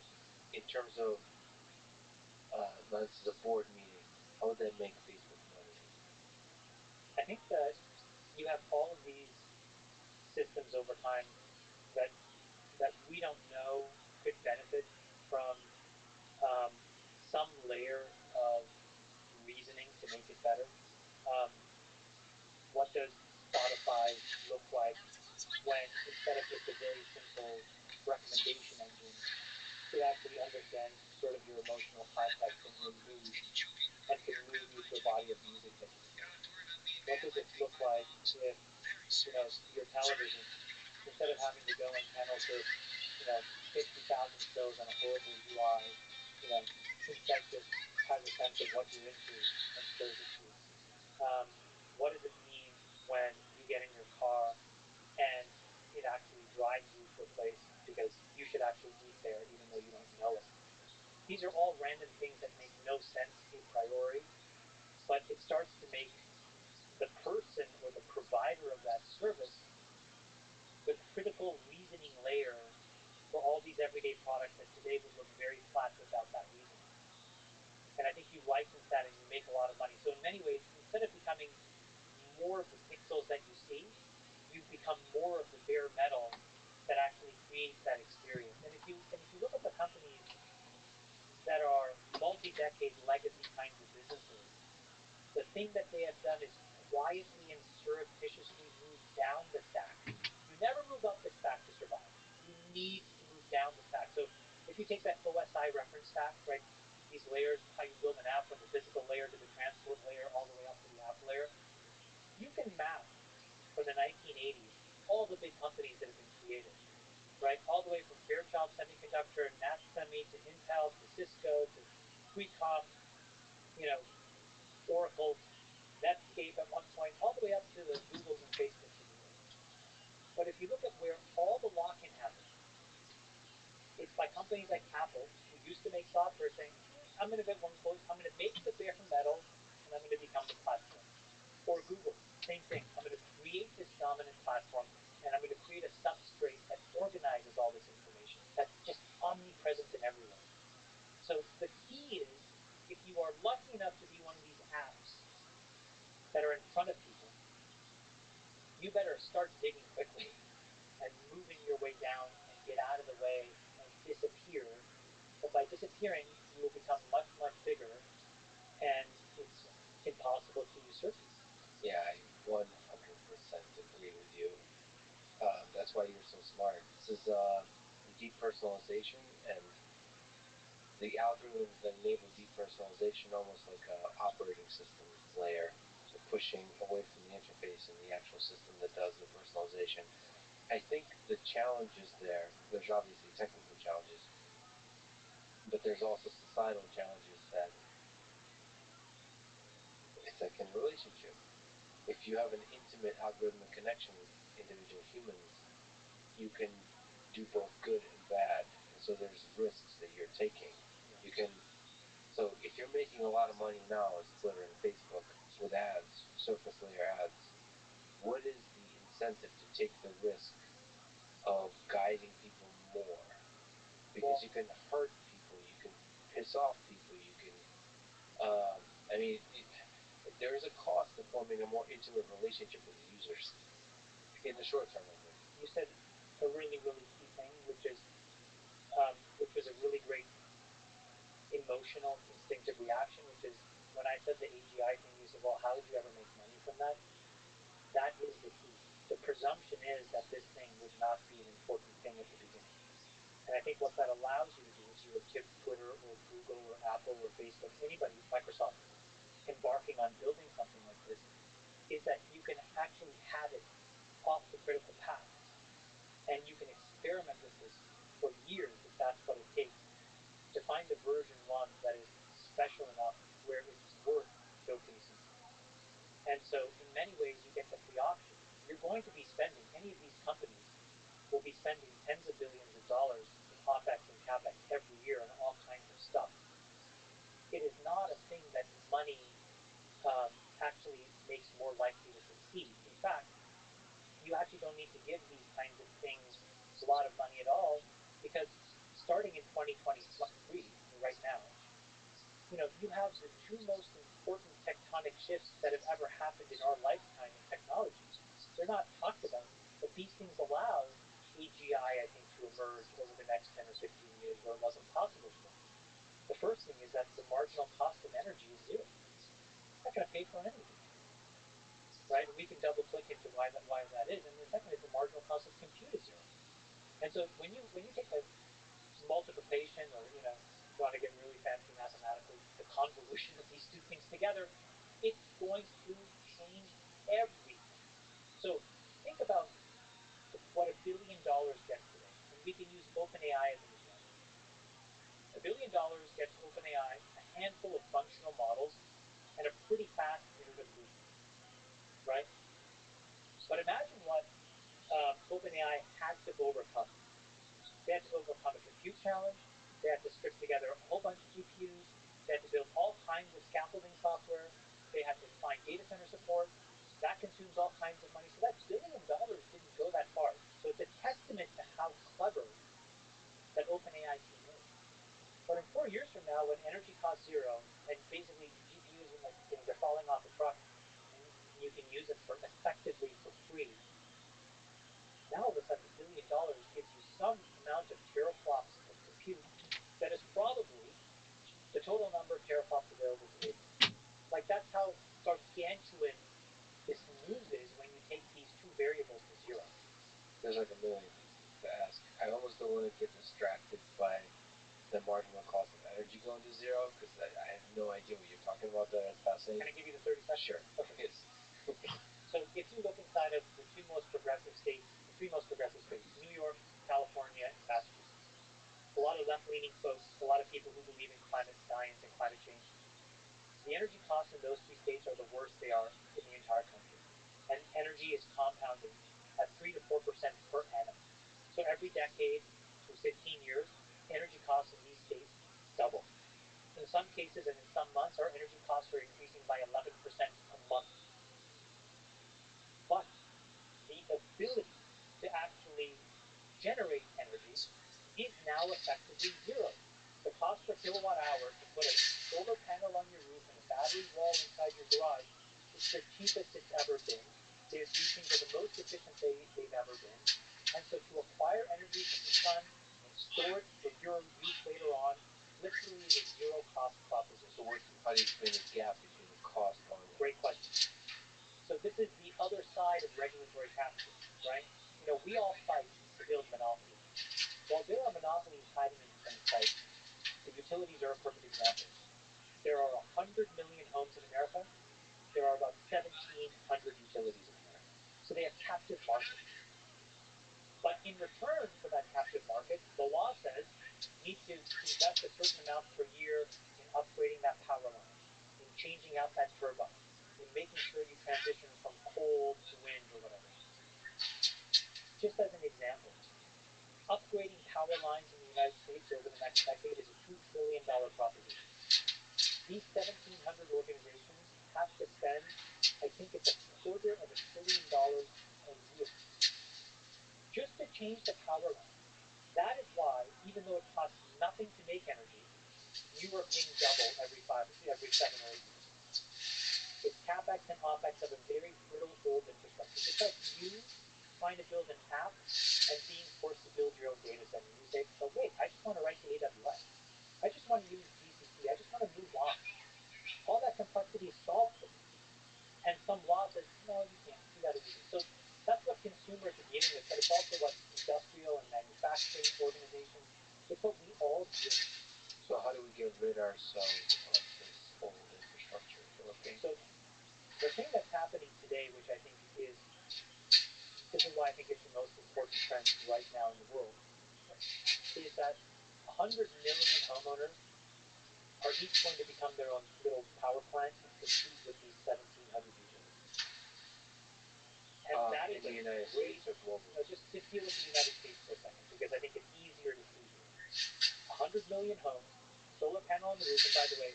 in terms of, this is a board meeting, how would that make Facebook money? I think that you have all of these systems over time that we don't know could benefit from some layer of reasoning to make it better. What does Spotify look like when, instead of just a very simple recommendation engine, it actually understands sort of your emotional context and your mood, and can move you to a body of music that you enjoy? What does it look like if, your television, instead of having to go and channel surf, 50,000 shows on a horrible UI, instead just has a sense of what you're into and shows it to you? What does it mean when you get in your car and it actually drives you to a place because you should actually eat there even though you don't know it? These are all random things that make no sense a priori, but it starts to make the person or the provider of that service the critical reasoning layer for all these everyday products that today would look very flat without that reasoning. And I think you license that and you make a lot of money. So in many ways, instead of becoming more of the pixels that you see, you've become more of the bare metal that actually creates that experience. And if you look at the companies that are multi-decade legacy kinds of businesses, the thing that they have done is quietly and surreptitiously move down the stack. You never move up the stack to survive. You need to move down the stack. So if you take that OSI reference stack, right, these layers, how you build an app from the physical layer to the transport layer all the way up to the app layer, 1980s, all the big companies that have been created, right? All the way from Fairchild Semiconductor, NatSemi, to Intel, to Cisco, to Qualcomm, you know, Oracle, Netscape at one point, all the way up to the Googles and Facebooks of the world. But if you look at where all the lock-in happens, it's by companies like Apple, who used to make software, saying, I'm going to get one close, I'm going to make the bare metal, and I'm going to become the platform. Or Google, same thing. I'm going to create this dominant platform, and I'm going to create a substrate that organizes all this information, that's just omnipresent and everywhere. So the key is, if you are lucky enough to be one of these apps that are in front of people, you better start digging quickly and moving your way down and get out of the way and disappear. But by disappearing, you will become much, much bigger, and it's impossible to usurp you. Yeah, I 100% agree with you. That's why you're so smart. This is depersonalization, and the algorithms that enable depersonalization, almost like an operating system layer, so pushing away from the interface and the actual system that does the personalization. I think the challenges there's obviously technical challenges, but there's also societal challenges that it's like in a relationship. If you have an intimate algorithmic connection with individual humans, you can do both good and bad. And so there's risks that you're taking. You can, so if you're making a lot of money now as Twitter and Facebook with ads, surface layer ads, what is the incentive to take the risk of guiding people more? Because you can hurt people, you can piss off people, you can, there is a cost to forming a more intimate relationship with the users in the short term, I think. You said a really, really key thing, which was a really great emotional, instinctive reaction, which is when I said the AGI thing, you said, well, how would you ever make money from that? That is the key. The presumption is that this thing would not be an important thing at the beginning. And I think what that allows you to do, if you were Twitter or Google or Apple or Facebook, anybody, Microsoft, embarking on building something like this, is that you can actually have it off the critical path. And you can experiment with this for years, if that's what it takes, to find a version 1 that is special enough where it's worth showcasing. And so in many ways, you get the free option. You're going to be spending, any of these companies will be spending tens of billions of dollars in OPEX and CAPEX every year on all kinds of stuff. It is not a thing that money actually makes more likely to succeed. In fact, you actually don't need to give these kinds of things a lot of money at all, because starting in 2023, right now, you have the 2 most important tectonic shifts that have ever happened in our lifetime in technology. They're not talked about, but these things allow AGI, I think, to emerge over the next 10 or 15 years where it wasn't possible before. The first thing is that the marginal cost of energy is zero. It's not going to pay for anything, right? And we can double click into why that is. And the second is the marginal cost of compute is zero. And so when you take a multiplication, or if you want to get really fancy mathematically, the convolution of these 2 things together, it's going to change everything. So think about what $1 billion gets today, and we can use OpenAI as an example. $1 billion gets OpenAI a handful of functional models and a pretty fast iterative loop, right? But imagine what OpenAI had to overcome. They had to overcome a compute challenge. They had to strip together a whole bunch of GPUs. They had to build all kinds of scaffolding software. They had to find data center support. That consumes all kinds of money. So that $1 billion didn't go that far. So it's a testament to how clever that OpenAI team is. But in 4 years from now, when energy costs zero, and basically GPUs are like, they're falling off a truck, and you can use them effectively for free, now all of a sudden $1 billion gives you some amount of teraflops of compute that is probably the total number of teraflops available today. Like, that's how gargantuan this move is when you take these 2 variables to zero. There's like a million things to ask. I almost don't want to get distracted by the marginal cost of energy going to zero, because I have no idea what you're talking about there. It's fascinating. Can I give you the 30 seconds? Sure. Okay. So if you look inside of the 2 most three most progressive states: New York, California, and Massachusetts. A lot of left-leaning folks, a lot of people who believe in climate science and climate change. The energy costs in those three states are the worst they are in the entire country. And energy is compounding at 3 to 4% per annum. So every decade for 15 years, energy costs in these states double. In some cases and in some months, our energy costs are increasing by 11% a month. But the ability to actually generate energy is now effectively zero. The cost per kilowatt hour to put a solar panel on your roof and a battery wall inside your garage is the cheapest it's ever been. These things are the most efficient they've ever been. And so to acquire energy from the sun and store it for your use later on, literally is a zero cost proposition. So how do you explain the gap between the cost going up? Great question. So this is the other side of regulatory capitalism, right? We all fight to build monopolies. While there are monopolies hiding in plain sight, the utilities are a perfect example. There are 100 million homes in America. There are about 1,700 utilities in America. So they have captive markets. But in return for that captive market, the law says you need to invest a certain amount per year in upgrading that power line, in changing out that turbine, in making sure you transition from coal to wind or whatever. Just as an example, upgrading power lines in the United States over the next decade is a $2 trillion proposition. These 1,700 organizations have to spend, I think it's $250 billion a year just to change the power line. That is why, even though it costs nothing to make energy, you are paying double every 7 or 8 years. It's CapEx and OpEx of a very brittle old infrastructure. It's like you trying to build an app and being forced to build your own data center. You say, oh wait, I just want to write to AWS. I just want to use GCP. I just want to move on. All that complexity is solved for me. And some law says, no, you can't. You got to do this. So that's what consumers are dealing with, but it's also what industrial and manufacturing organizations, it's what we all deal with. So how do we get rid ourselves of this old infrastructure, Philippine? So the thing that's happening today, which I think this is why I think it's the most important trend right now in the world, is that 100 million homeowners are each going to become their own little power plant and compete with these 1,700 utilities. And that is in the United States or globally? Just deal with the United States for a second, because I think it's easier to see here. 100 million homes, solar panel on the roof, and by the way,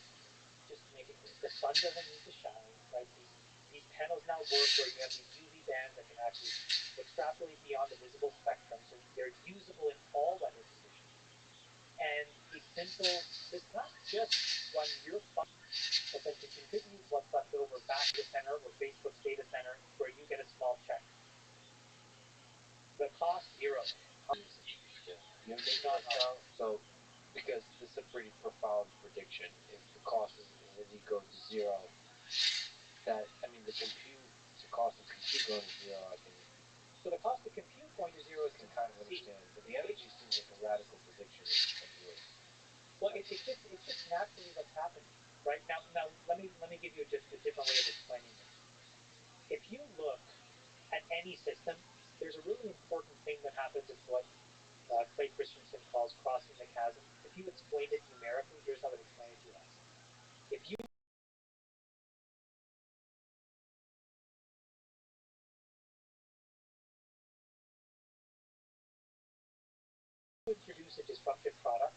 just to make it clear, the sun doesn't need to shine, right? These panels now work where you have these UV bands that can actually extrapolate beyond the visible spectrum, so they're usable in all weather conditions. And it's simple. It's not just run your function, but then to contribute what's left over back to the center or Facebook's data center where you get a small check. The cost, zero. You're making it sound so, because this is a pretty profound prediction. If the cost is really goes to zero, the cost of compute going to zero, I can. So the cost of compute going to zero is can kind of understand, but the energy seems like a radical prediction of yours. Well, it's just naturally what's happening, right? Now let me give you just a different way of explaining this. If you look at any system, there's a really important thing that happens. It's what Clay Christensen calls crossing the chasm. If you explain it numerically, here's how I would explain it to you. If you introduce a disruptive product,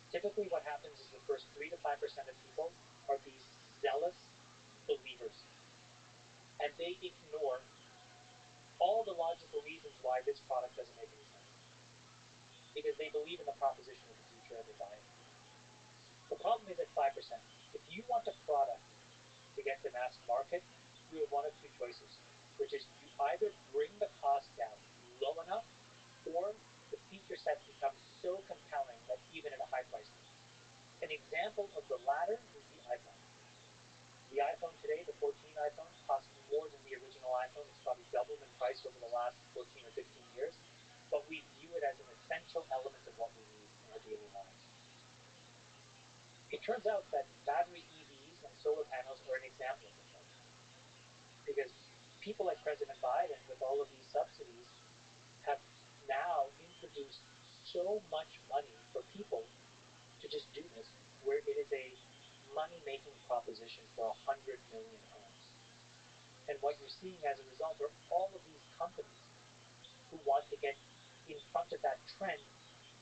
typically what happens is the first 3 to 5% of people are these zealous believers. And they ignore all the logical reasons why this product doesn't make any sense. Because they believe in the proposition of the future and they buy it. The problem is at 5%. If you want a product to get to mass market, you have one of two choices, which is you either bring the cost down low enough, or the feature set becomes so compelling that even at a high price point. An example of the latter is the iPhone. The iPhone today, the 14 iPhone, costs more than the original iPhone. It's probably doubled in price over the last 14 or 15 years, but we view it as an essential element of what we need in our daily lives. It turns out that battery EVs and solar panels are an example of this. Because people like President Biden, with all of these subsidies, produce so much money for people to just do this, where it is a money-making proposition for 100 million homes. And what you're seeing as a result are all of these companies who want to get in front of that trend.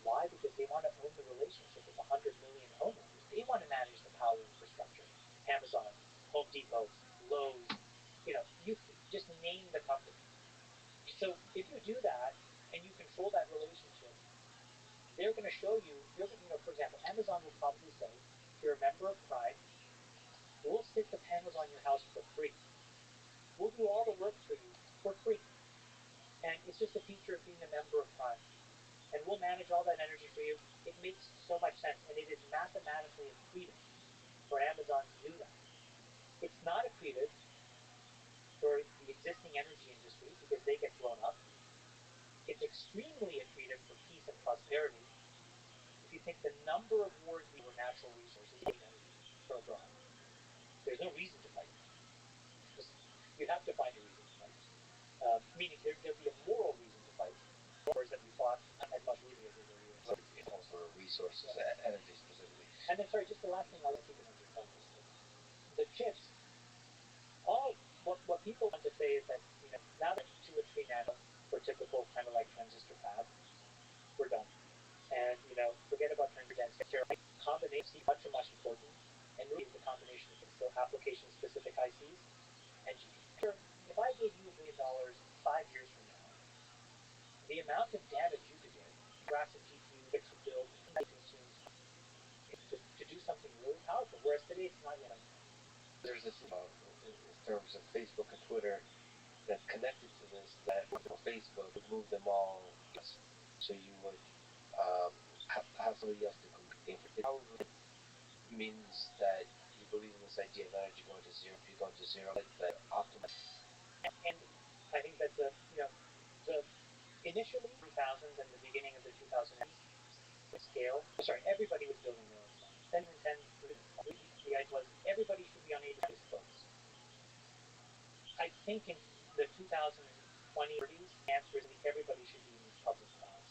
Why? Because they want to own the relationship with 100 million homeowners. They want to manage the power infrastructure. Amazon, Home Depot, Lowe's, you just name the company. So if you do that and you control that relationship, they're going to show you, for example, Amazon will probably say, if you're a member of Prime, we'll stick the panels on your house for free. We'll do all the work for you for free. And it's just a feature of being a member of Prime. And we'll manage all that energy for you. It makes so much sense, and it is mathematically accretive for Amazon to do that. It's not accretive for the existing energy industry because they get blown up. It's extremely accretive for peace and prosperity. If you think the number of wars we were natural resources for abroad, there's no reason to fight. You have to find a reason to fight. Meaning there'll be a moral reason to fight. Wars that we fought as much really as they were. It's also resources, energy specifically. And then, sorry, just the last thing I was thinking of is the chips. All what people want to say is that now that 2 or 3 nano for typical kind of like transistor paths, we're done. And forget about transistor density. Combination is much important, and really the combination of so application specific ICs and GPUs. If I gave you $1 billion 5 years from now, the amount of damage you could get, graphic GPU that could build to do something really powerful, whereas today it's not yet. There's this in terms of Facebook and Twitter that connected to this, that Facebook would move them all, so you would have somebody else to compete. It means that you believe in this idea of energy going to zero. If you go to zero, that optimal. And I think that the initially 2000s and the beginning of the 2000s scale. Sorry, everybody was building their own stuff. Then in 10, the idea was everybody should be on AWS phones. I think in the 2020s, the answer is everybody should be in these public clouds.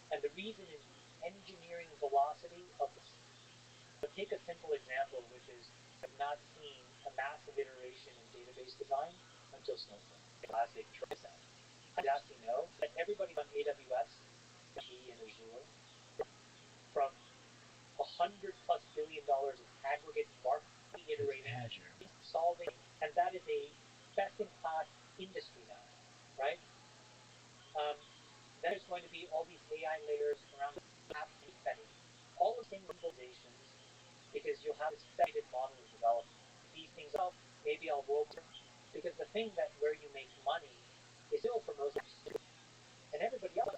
And the reason is engineering velocity of this. But take a simple example, which is I've not seen a massive iteration in database design until Snowflake. Classic choice. I actually know that everybody on AWS, and Azure, from $100+ billion of aggregate market iterating, solving, and that is a best-in-class industry now, right? There's going to be all these AI layers around the app setting, all the things visualizations, because you'll have this federated model of development. These things up, maybe I'll roll them, because the thing that where you make money is still for most of you. And everybody else,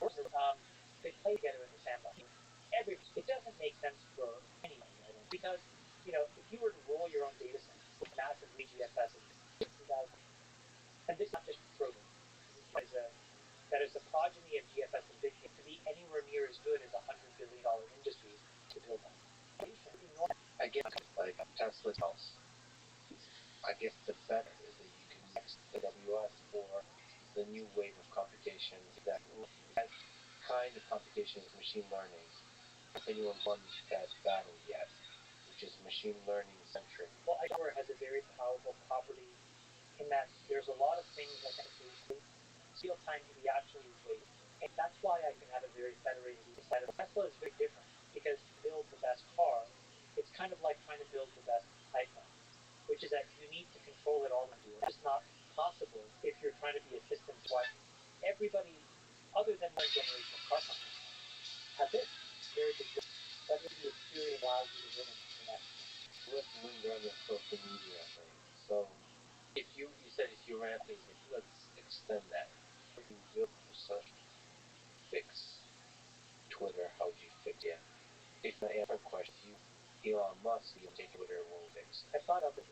they play together in the sandbox. It doesn't make sense for anybody, I don't, because if you were to roll your own data center with massive GFS and this is not just proven, that is a progeny of GFS and big to be anywhere near as good as $100 billion industry to build on. Again, like Tesla's house. I guess the better is that you can use AWS for the new wave of computation. That kind of computation is machine learning. Anyone won that battle yet, which is machine learning centric. Well, Azure has a very powerful property in that there's a lot of things that can do real time to be actually weighted. And that's why I can have a very federated side of Tesla is very different, because to build the best car, it's kind of like trying to build the best iPhone, which is that you need to control it all and do it. It's not possible if you're trying to be a system to what everybody other than one generation of car companies have this very big difference. That is the experience allows you to win in that. Let's linger on the social media thing. So if you said if you ran things, let's extend that. If you build such fix Twitter, how would you fix it? If I answer a question, Elon Musk, you take Twitter won't fix. I thought of it.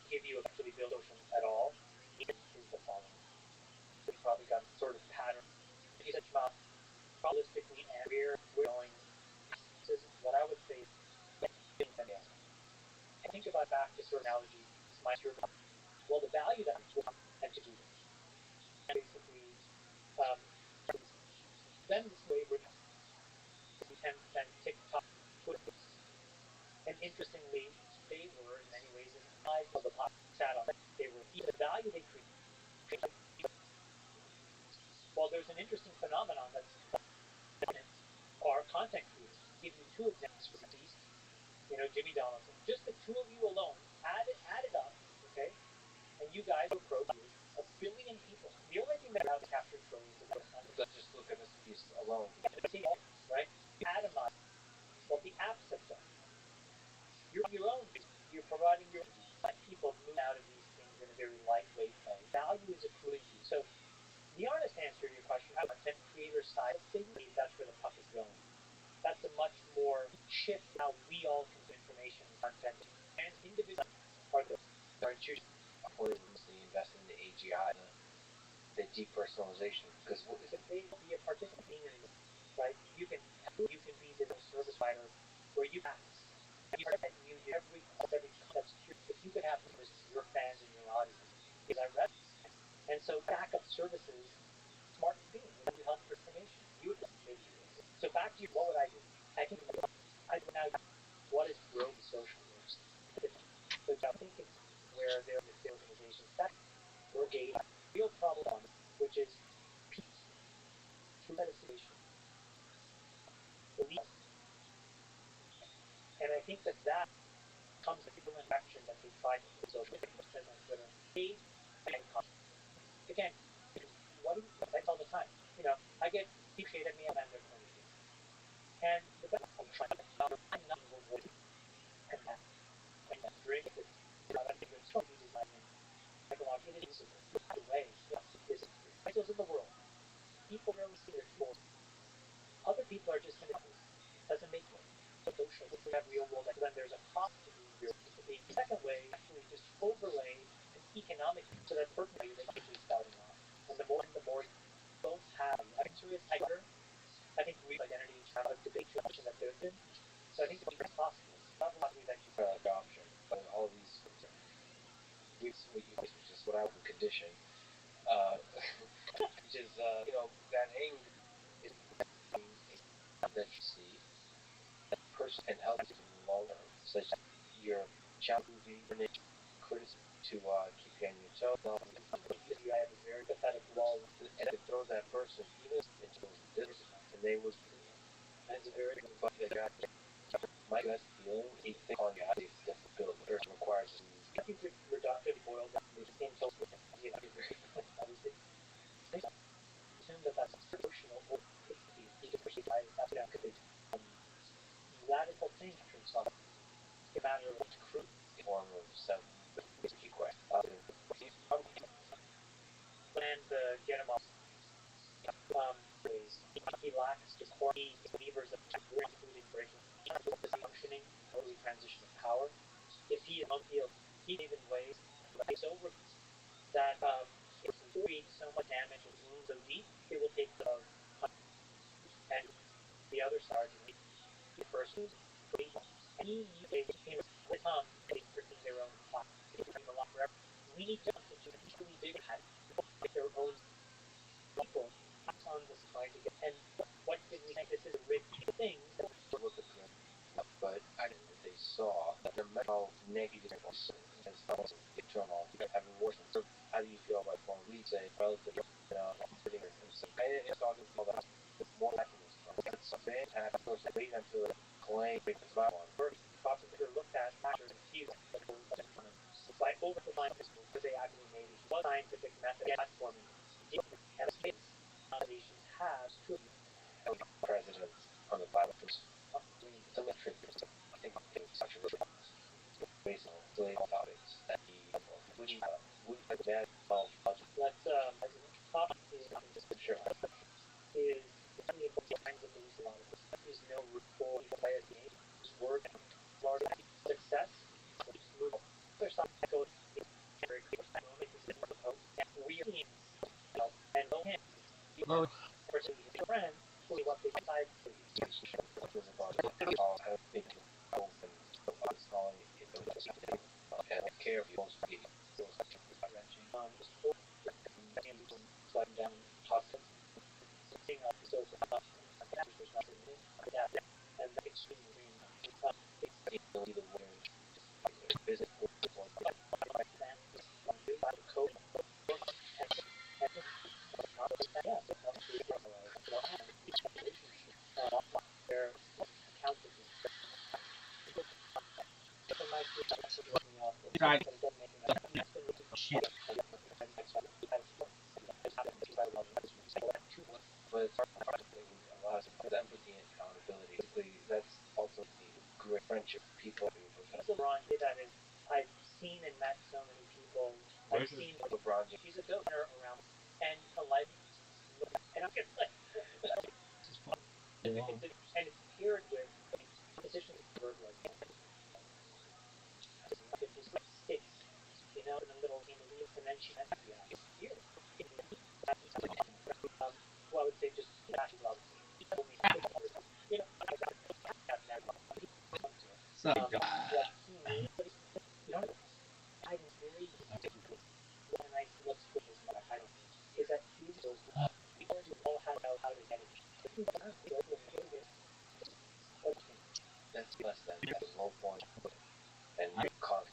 If you actually build social at all, is the following. You probably got a sort of pattern. If you said probabilistically and we're going, this is what I would say is I think about back to sort of analogy, my well, the value that we want and to do this. And basically, there's an interesting phenomenon that's are content creators. I'll give you two examples for these. Jimmy Donaldson. Just the two of you alone, add it up, okay? And you guys will approach 1 billion people. The only thing that allows to capture trillions of content. Let's just look at this piece alone. Right? Atomize what the apps have done. You're your own. You're providing your let people move out of these things in a very lightweight way. Value is accruing to you. So the honest answer to your question, how content creators side, I believe that's where the puck is going. That's a much more shift how we all consume information and content. And individuals are the institutions invest in the AGI, the depersonalization, because they will be a participant in it, right? You can be the service provider where you ask. You every that's true. If you could have your fans and your audience, is I read. And so backup services, smart being, you help for information. You would maybe do this. So back to you, what would I do? I now what is growth social works? So I think it's where there are the organizations that we're engaged real problem, which is peace through meditation. And I think that comes with the interaction that they try to do social media on Twitter. Again, what do you think? That's all the time. I get appreciated me and their point of view. And the best I'm trying to I'm not rewarded. And that drink is not a good story design. Psychological it is the way is cycles in the world. People really see their goals. Other people are just in it. Doesn't make it. Social. We have real world. Then there's a cost to being real. The second way, actually, just overlay an economic so that personally they can be starting off. And the more you don't have, I think serious tiger. I think real identity is kind of a debate that there's been. So I think it's possible. Not a lot of that adoption, but all these which is just what I would condition. Which is that anger is that you see that person and help you long term, such as your challenging criticism to keep you on your toes. I have a very pathetic wall and to throw that person even into this, and they would. That's a very good point that got my gut feeling. He thinks on God is difficult. It requires. I think your doctor boiled down into obviously. Assume that's emotional or radical thing for himself. A matter of truth. Form of self. And get him off. He lacks just horny levers of including breaking functioning, early transition of power. If he is unhealed, he even ways it's over that it creates so much damage and wounds so deep, it will take the and the other side the person he become their own class. We need to really big at their own people on this trying to get and what did we think this is a rich thing look at them, but I didn't know they saw that no matter how negative as internal having worse than how do you feel about when we say relative sitting and so it's talking about that more happiness it's a fantastic person wait until the claim because my one first popular looked at factors and few by overdefining this move they actually made it one scientific method platforming and space foundations has two presidents on the Bible some attributes I think such a based on topics that he would bad let's topic is sure is certainly kinds of things a lot of there's no root for play a game his work large success other side goes we are teams and no him person friend what they decide to and care of you sliding down toxic thing up so and the extreme the business code shit. But it's a lot of empathy and accountability. Basically, that's ultimately great friendship. People who LeBron did that is I've seen and met so many people. I've seen LeBron James. she's a billionaire around and a life and I'm just like and it's paired with positions of word like 56, you know, in a little and then she has to be out here. Well, I would say just love. You know, So, what he needs, you know, I'm very when I let's put this I don't is that he's those people who all have how to get it. That's less than that. Low point and cost.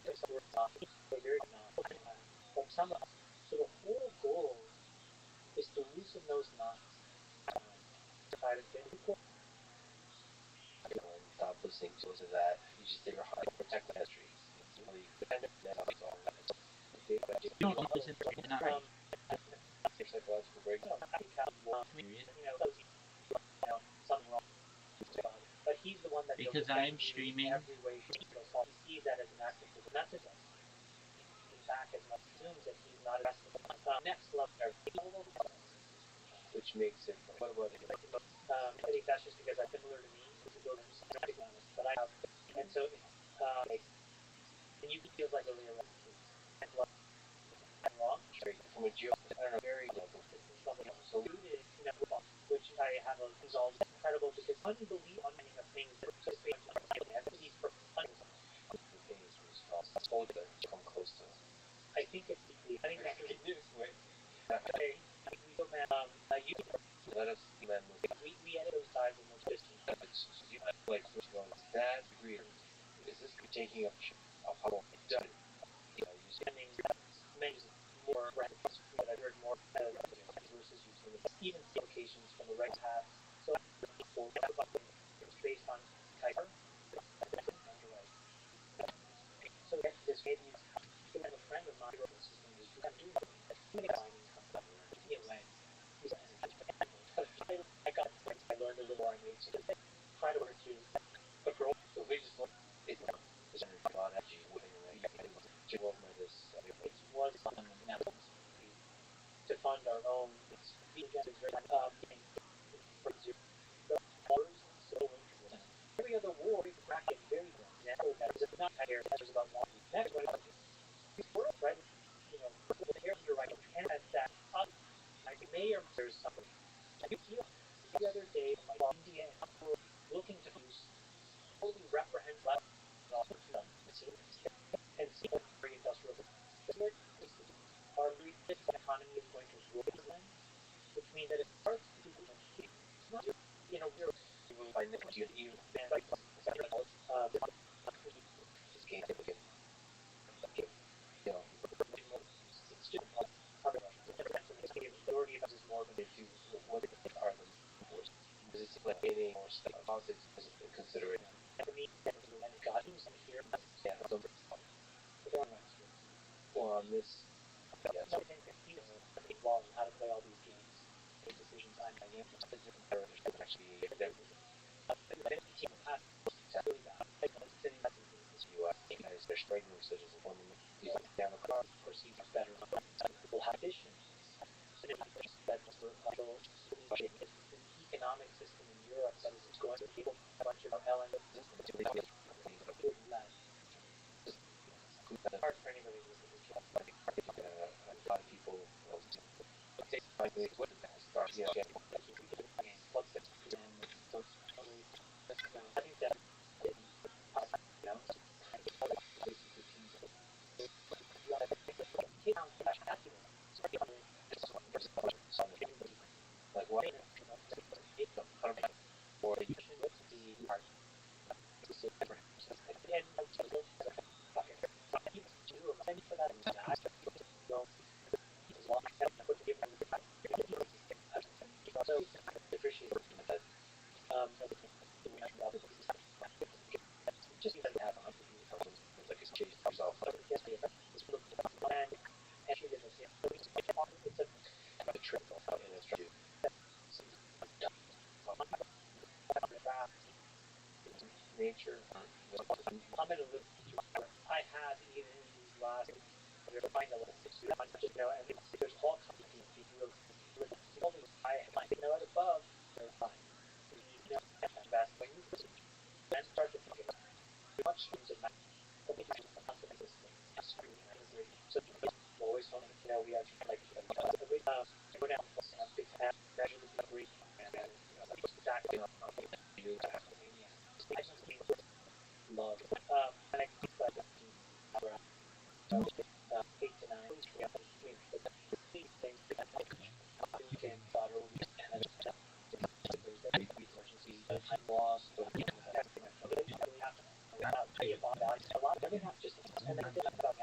But some so the whole goal is to loosen those knots. Stop listening to that. You just take your heart, protect the history. Really, you don't listen to it, not right. Psychological breakdown. Something wrong. But he's the one that because I'm streaming. Every way he sees that as an act of message. Back as much assumes that he's not arrested. Next level, which makes it. What about it? I think that's just because I'm similar to me. But I have, and so and you feel like a real I'm wrong. From a geo, I don't know, very level. So which I have a result incredible because unbelievable understanding of things that just these for older come close to. I think it's the I think that's the you let us men we edit those sides in those 15 like that degree is this taking up of how done spending more that I heard more versus using even applications from the right path so it's based on typer so this maybe you have a friend of mine who is doing I learned a little more I made so try to work through a girl so we just look it's not actually it was to fund our own every other war we bracket very example that is not here that is about one next one right you know here you're right and that I may or there's something you feel the other day my India looking to use totally reprehend and see very industrial our economy is going to grow which means that it starts to it's not you know we're by next year even you know it's just the majority of us is more than if you what are the force because it's like any more stuff politics is considered for me and God who's here yeah well on this yeah so I think that he doesn't involved in how to play all these games make decisions on my name actually there guys they're striking decisions on these down the car of course he's better will have vision so that the economic system in Europe that is going to people a bunch of Ellen hard for anybody to a lot of people what did that start yeah I think that like what or the last, they're find a little six, and there's all kinds of people. I out above, they're fine. That's when you then start to think about much streams of math. So always on, we have like every go down big half, gradually agree, and exactly I just love and I think like 8 to 9 things weekend thought over and emergency I'm lost or a lot of everything just and then about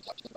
Rothschild